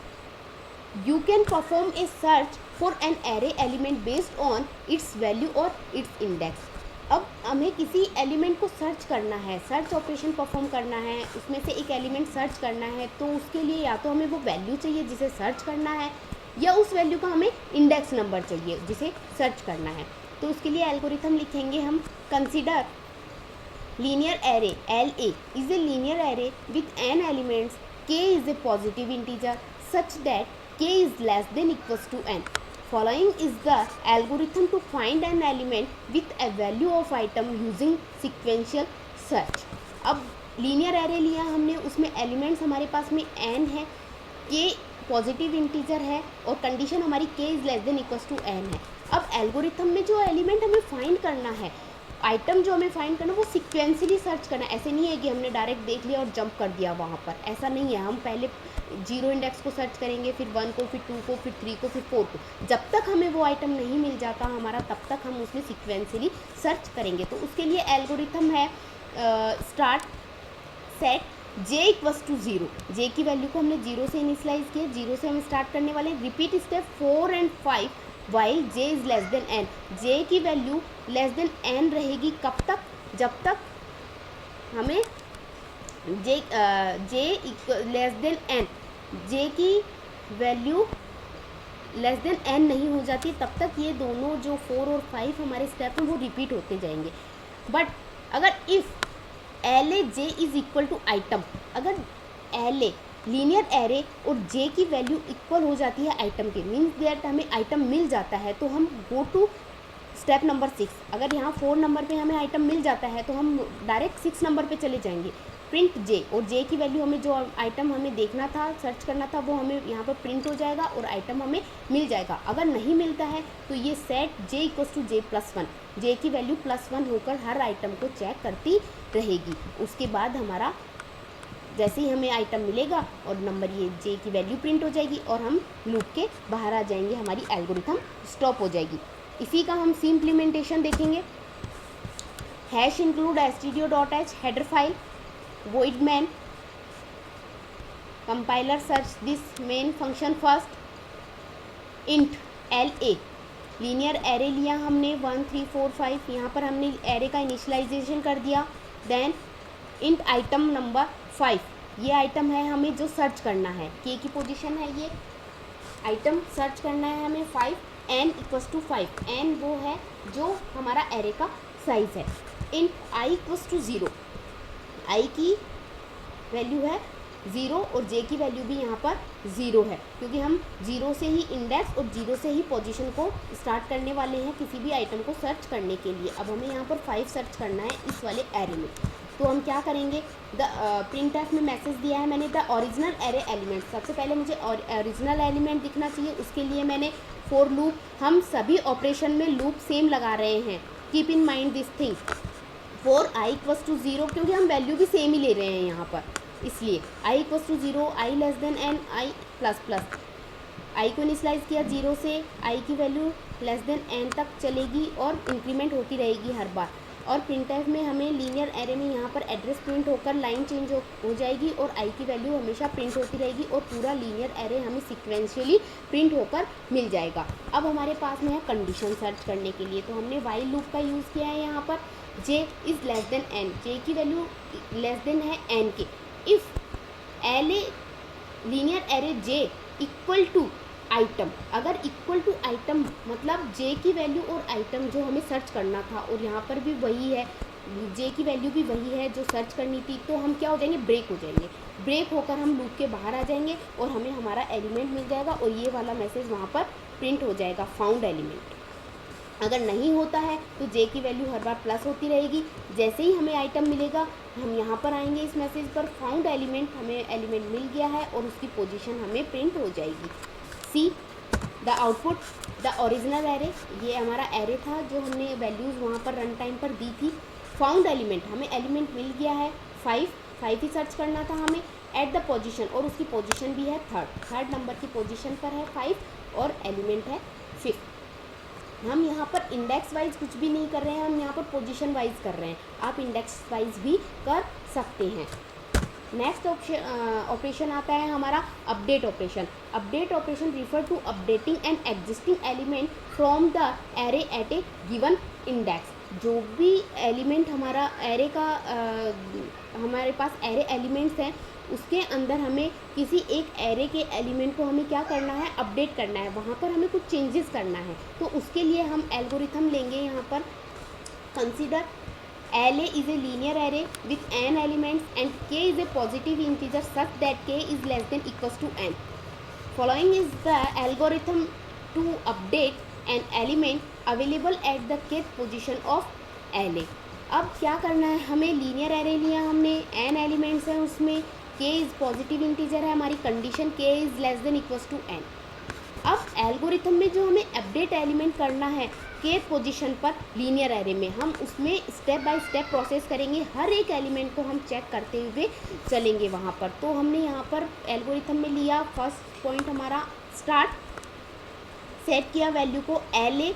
You can perform a search for an array element based on its value or its index। अब हमें किसी एलिमेंट को सर्च करना है, सर्च ऑपरेशन परफॉर्म करना है, उसमें से एक एलिमेंट सर्च करना है, तो उसके लिए या तो हमें वो वैल्यू चाहिए जिसे सर्च करना है, या उस वैल्यू का हमें इंडेक्स नंबर चाहिए जिसे सर्च करना है। तो उसके लिए एल्गोरिथम लिखेंगे हम। Consider linear array LA is a linear array with n elements, k is a positive integer such that k is less than equals to n। Following is the algorithm to find an element with a value of item using sequential search। अब लीनियर एरे लिया हमने, उसमें एलिमेंट्स हमारे पास में n है, k पॉजिटिव इंटीजर है, और कंडीशन हमारी k is less than equals to n है। अब एल्गोरिथम में जो एलिमेंट हमें फाइंड करना है, आइटम जो हमें फाइंड करना है, वो सिक्वेंसली सर्च करना है। ऐसे नहीं है कि हमने डायरेक्ट देख लिया और जंप कर दिया वहाँ पर, ऐसा नहीं है। हम पहले 0 इंडेक्स को सर्च करेंगे, फिर 1 को, फिर 2 को, फिर 3 को, फिर 4 को। जब तक हमें वो आइटम नहीं मिल जाता हमारा, तब तक हम उसमें सिक्वेंसली सर्च करेंगे। तो उसके लिए एल्गोरिथम है स्टार्ट सेट j = 0। जे की वैल्यू को हमने 0 से इनिशियलाइज किया, 0 से हम स्टार्ट करने वाले। Repeat step 4 and 5 while j is less than n। j की वैल्यू लेस देन n रहेगी कब तक? जब तक हमें j less than n, j की वैल्यू लेस देन n नहीं हो जाती, तब तक ये दोनों जो 4 और 5 हमारे स्टेप हैं वो रिपीट होते जाएंगे। बट अगर if LA j is equal to item, अगर LA लीनियर एरे और j की वैल्यू इक्वल हो जाती है आइटम के, मीन्स दैट हमें आइटम मिल जाता है, तो हम गो टू स्टेप नंबर 6। अगर यहाँ 4 नंबर पे हमें आइटम मिल जाता है तो हम डायरेक्ट 6 नंबर पे चले जाएंगे। प्रिंट j, और j की वैल्यू हमें जो आइटम हमें देखना था, सर्च करना था, वो हमें यहाँ पर प्रिंट हो जाएगा और आइटम हमें मिल जाएगा। अगर नहीं मिलता है तो ये सेट j = j+1, j की वैल्यू +1 होकर हर आइटम को चेक करती रहेगी। उसके बाद हमारा जैसे ही हमें आइटम मिलेगा और नंबर ये j की वैल्यू प्रिंट हो जाएगी और हम लूप के बाहर आ जाएंगे, हमारी एल्गोरिथम स्टॉप हो जाएगी। इसी का हम सी इम्प्लीमेंटेशन देखेंगे। Hash include stdio.h header file, void main, compiler search this main function first, int LA linear array लिया हमने 1 3 4 5, यहाँ पर हमने एरे का इनिशियलाइजेशन कर दिया। देन इंट आइटम नंबर 5, ये आइटम है हमें जो सर्च करना है, k की पोजीशन है, ये आइटम सर्च करना है हमें 5, n = 5, n वो है जो हमारा एरे का साइज़ है। इंट i = 0, i की वैल्यू है 0 और j की वैल्यू भी यहाँ पर 0 है, क्योंकि हम 0 से ही इंडेक्स और 0 से ही पोजीशन को स्टार्ट करने वाले हैं किसी भी आइटम को सर्च करने के लिए। अब हमें यहाँ पर 5 सर्च करना है इस वाले एरे में, तो हम क्या करेंगे, द प्रिंटफ में मैसेज दिया है मैंने द ओरिजिनल एरे एलिमेंट। सबसे पहले मुझे ओरिजिनल एलिमेंट दिखना चाहिए, उसके लिए मैंने फॉर लूप, हम सभी ऑपरेशन में लूप सेम लगा रहे हैं, keep in mind this thing. For i = 0, क्योंकि हम वैल्यू भी सेम ही ले रहे हैं यहाँ पर, इसलिए i = 0, i less than n, i ++। i को इनिशियलाइज किया 0 से, i की वैल्यू लेस देन n तक चलेगी और इंक्रीमेंट होती रहेगी हर बार। और प्रिंटफ में हमें लीनियर एरे में यहाँ पर एड्रेस प्रिंट होकर लाइन चेंज हो जाएगी और आई की वैल्यू हमेशा प्रिंट होती रहेगी और पूरा लीनियर एरे हमें सिक्वेंशियली प्रिंट होकर मिल जाएगा। अब हमारे पास में है कंडीशन सर्च करने के लिए, तो हमने वाइल लूप का यूज़ किया है यहाँ पर। j is less than n, j की वैल्यू लेस देन है n के। If linear array j equal to item, अगर इक्वल टू आइटम मतलब j की वैल्यू और आइटम जो हमें सर्च करना था और यहाँ पर भी वही है, j की वैल्यू भी वही है जो सर्च करनी थी, तो हम क्या हो जाएंगे, ब्रेक हो जाएंगे। ब्रेक होकर हम लूप के बाहर आ जाएंगे और हमें हमारा एलिमेंट मिल जाएगा और ये वाला मैसेज वहाँ पर प्रिंट हो जाएगा, फाउंड एलिमेंट। अगर नहीं होता है तो j की वैल्यू हर बार प्लस होती रहेगी। जैसे ही हमें आइटम मिलेगा हम यहाँ पर आएंगे इस मैसेज पर, फाउंड एलिमेंट, हमें एलिमेंट मिल गया है और उसकी पोजीशन हमें प्रिंट हो जाएगी। See the output the original array, ये हमारा एरे था जो हमने वैल्यूज़ वहाँ पर रन टाइम पर दी थी। फाउंड एलिमेंट, हमें एलिमेंट मिल गया है 5 ही सर्च करना था हमें एट द पोजीशन, और उसकी पोजीशन भी है थर्ड नंबर की पोजीशन पर है 5 और एलिमेंट है 5। हम यहाँ पर इंडेक्स वाइज कुछ भी नहीं कर रहे हैं, हम यहाँ पर पोजीशन वाइज कर रहे हैं। आप इंडेक्स वाइज भी कर सकते हैं। नेक्स्ट ऑपरेशन आता है हमारा update operation. Update operation refer to updating an existing element from the array at a given index. जो भी एलिमेंट हमारा एरे का हमारे पास एरे एलिमेंट्स हैं उसके अंदर हमें किसी एक एरे के एलिमेंट को हमें क्या करना है, अपडेट करना है, वहाँ पर हमें कुछ चेंजेस करना है। तो उसके लिए हम एल्गोरिथम लेंगे यहाँ पर। Consider LA is a linear array with n elements and k is a positive integer such that k is less than equals to n. Following is the algorithm to update an element available at the kth position of LA. अब क्या करना है, हमें लीनियर एरे लिया हमने, n एलिमेंट्स हैं उसमें, k इज़ पॉजिटिव इंटीजर है, हमारी condition k is less than equals to n। अब एल्गोरिथम में जो हमें अपडेट एलिमेंट करना है के पोजीशन पर लीनियर एरे में, हम उसमें स्टेप बाय स्टेप प्रोसेस करेंगे, हर एक एलिमेंट को हम चेक करते हुए चलेंगे वहाँ पर। तो हमने यहाँ पर एल्गोरिथम में लिया, फर्स्ट पॉइंट हमारा स्टार्ट, सेट किया वैल्यू को LA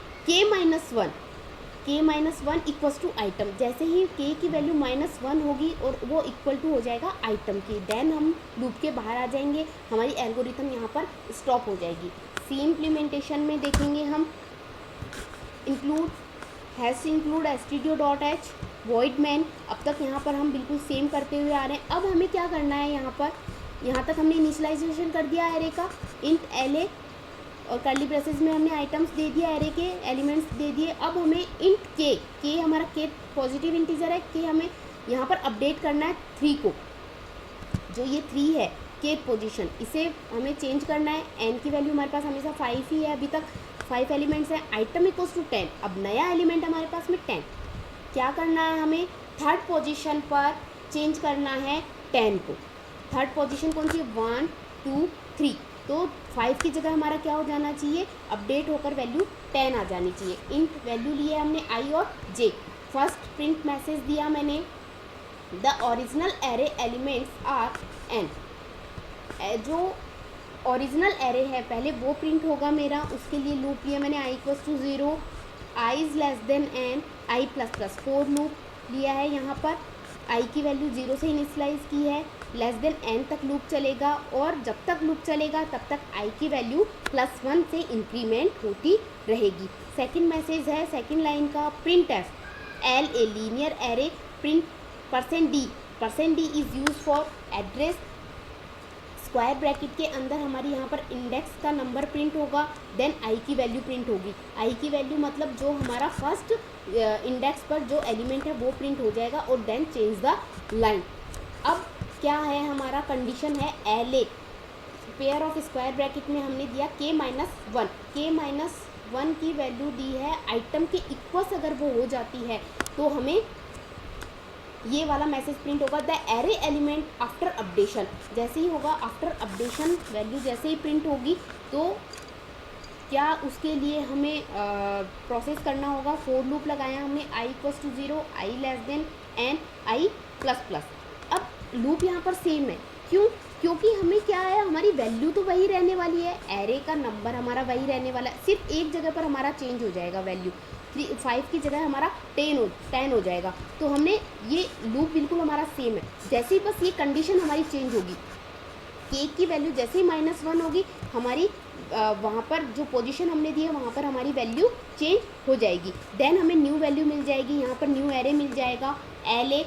k-1 equals to item. जैसे ही k की वैल्यू -1 होगी और वो इक्वल टू हो जाएगा आइटम की, देन हम लूप के बाहर आ जाएंगे, हमारी एल्गोरिथम यहाँ पर स्टॉप हो जाएगी। सी इम्प्लीमेंटेशन में देखेंगे हम, इंक्लूड stdio.h void main, अब तक यहाँ पर हम बिल्कुल सेम करते हुए आ रहे हैं। अब हमें क्या करना है, यहाँ पर यहाँ तक हमने इनिशियलाइजेशन कर दिया एरे का, इंट LA और कर्ली ब्रेसेस में हमने आइटम्स दे दिया, एरे के एलिमेंट्स दे दिए। अब हमें इंट k हमारा k पॉजिटिव इंटीजर है, k हमें यहाँ पर अपडेट करना है 3 को, जो ये 3 है k पोजीशन, इसे हमें चेंज करना है। n की वैल्यू हमारे पास हमेशा 5 ही है, अभी तक 5 एलिमेंट्स हैं, आइटम इक्वल्स टू 10। अब नया एलिमेंट हमारे पास में 10, क्या करना है, हमें थर्ड पोजीशन पर चेंज करना है 10 को। थर्ड पोजीशन कौन सी है, 1 2 3, तो 5 की जगह हमारा क्या हो जाना चाहिए, अपडेट होकर वैल्यू 10 आ जानी चाहिए। इंट वैल्यू लिए हमने i और j। फर्स्ट प्रिंट मैसेज दिया मैंने, the original array elements are n, जो ओरिजिनल एरे है पहले वो प्रिंट होगा मेरा, उसके लिए लूप लिया मैंने i equals to 0, i is less than n, i plus plus 4 loop लिया है यहाँ पर, i की वैल्यू 0 से इनिशियलाइज की है, लेस देन n तक लूप चलेगा और जब तक लूप चलेगा तब तक i की वैल्यू +1 से इंक्रीमेंट होती रहेगी। सेकंड मैसेज है सेकंड लाइन का, print F LA linear array print %d is use for address, square bracket के अंदर हमारी यहाँ पर इंडेक्स का नंबर प्रिंट होगा, देन i की वैल्यू प्रिंट होगी। i की वैल्यू मतलब जो हमारा फर्स्ट इंडेक्स पर जो एलिमेंट है वो प्रिंट हो जाएगा और देन चेंज द लाइन। अब क्या है, हमारा कंडीशन है LA, pair of square bracket में हमने दिया k-1 की वैल्यू दी है, आइटम के इक्वल्स अगर वो हो जाती है तो हमें ये वाला मैसेज प्रिंट होगा, the array element after updation. जैसे ही होगा आफ्टर अपडेशन वैल्यू जैसे ही प्रिंट होगी तो क्या उसके लिए हमें प्रोसेस करना होगा, फोर लूप लगाया हमने, i equals to 0, i less than n, i plus plus. अब लूप यहाँ पर सेम है, क्यों, क्योंकि हमें क्या है, हमारी वैल्यू तो वही रहने वाली है, एरे का नंबर हमारा वही रहने वाला है, सिर्फ एक जगह पर हमारा चेंज हो जाएगा वैल्यू। 5 की जगह हमारा 10 हो जाएगा। तो हमने ये लूप बिल्कुल हमारा सेम है। जैसे ही बस ये कंडीशन हमारी चेंज होगी, के की वैल्यू जैसे ही -1 होगी, हमारी वहाँ पर जो पोजीशन हमने दी है वहाँ पर हमारी वैल्यू चेंज हो जाएगी। देन हमें न्यू वैल्यू मिल जाएगी, यहाँ पर न्यू एरे मिल जाएगा, LA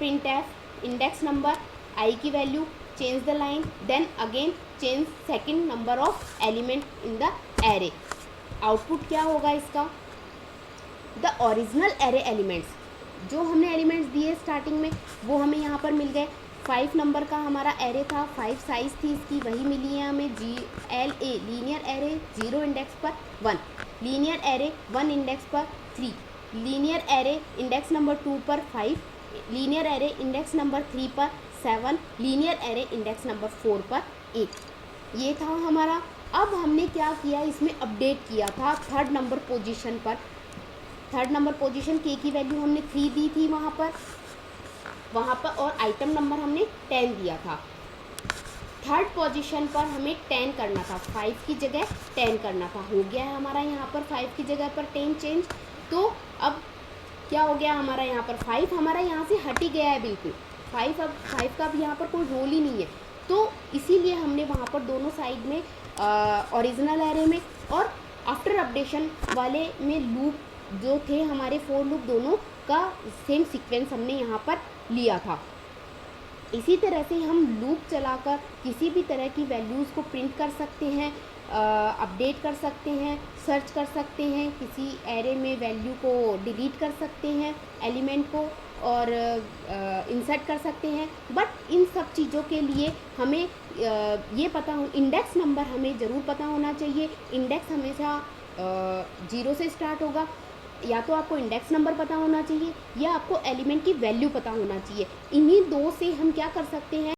printf index number, I की value, change the line, then again change second number of element in the array. Output क्या होगा इसका? द ओरिजिनल एरे एलिमेंट्स, जो हमने एलिमेंट्स दिए स्टार्टिंग में वो हमें यहाँ पर मिल गए। 5 नंबर का हमारा एरे था, 5 साइज़ थी इसकी, वही मिली है हमें। GLA लीनियर एरे 0 इंडेक्स पर 1, लीनियर एरे 1 इंडेक्स पर 3, लीनियर एरे इंडेक्स नंबर 2 पर 5, लीनियर एरे इंडेक्स नंबर 3 पर 7, लीनियर एरे इंडेक्स नंबर 4 पर 8। ये था हमारा। अब हमने क्या किया, इसमें अपडेट किया था थर्ड नंबर पोजीशन पर। थर्ड नंबर पोजीशन के की वैल्यू हमने 3 दी थी वहाँ पर और आइटम नंबर हमने 10 दिया था। थर्ड पोजीशन पर हमें 10 करना था, 5 की जगह 10 करना था। हो गया है हमारा यहाँ पर 5 की जगह पर 10 चेंज। तो अब क्या हो गया हमारा यहाँ पर, 5 हमारा यहाँ से हट ही गया है बिल्कुल। 5 का अब यहाँ पर कोई रोल ही नहीं है। तो इसीलिए हमने वहाँ पर दोनों साइड में ओरिजिनल एरे में और आफ्टर अपडेशन वाले में लूप जो थे हमारे, फोर लूप दोनों का सेम सीक्वेंस हमने यहाँ पर लिया था। इसी तरह से हम लूप चलाकर किसी भी तरह की वैल्यूज़ को प्रिंट कर सकते हैं, अपडेट कर सकते हैं, सर्च कर सकते हैं, किसी एरे में वैल्यू को डिलीट कर सकते हैं, एलिमेंट को, और इंसर्ट कर सकते हैं। बट इन सब चीज़ों के लिए हमें ये पता हो, इंडेक्स नंबर हमें ज़रूर पता होना चाहिए। इंडेक्स हमेशा 0 से स्टार्ट होगा। या तो आपको इंडेक्स नंबर पता होना चाहिए या आपको एलिमेंट की वैल्यू पता होना चाहिए। इन्हीं दो से हम क्या कर सकते हैं,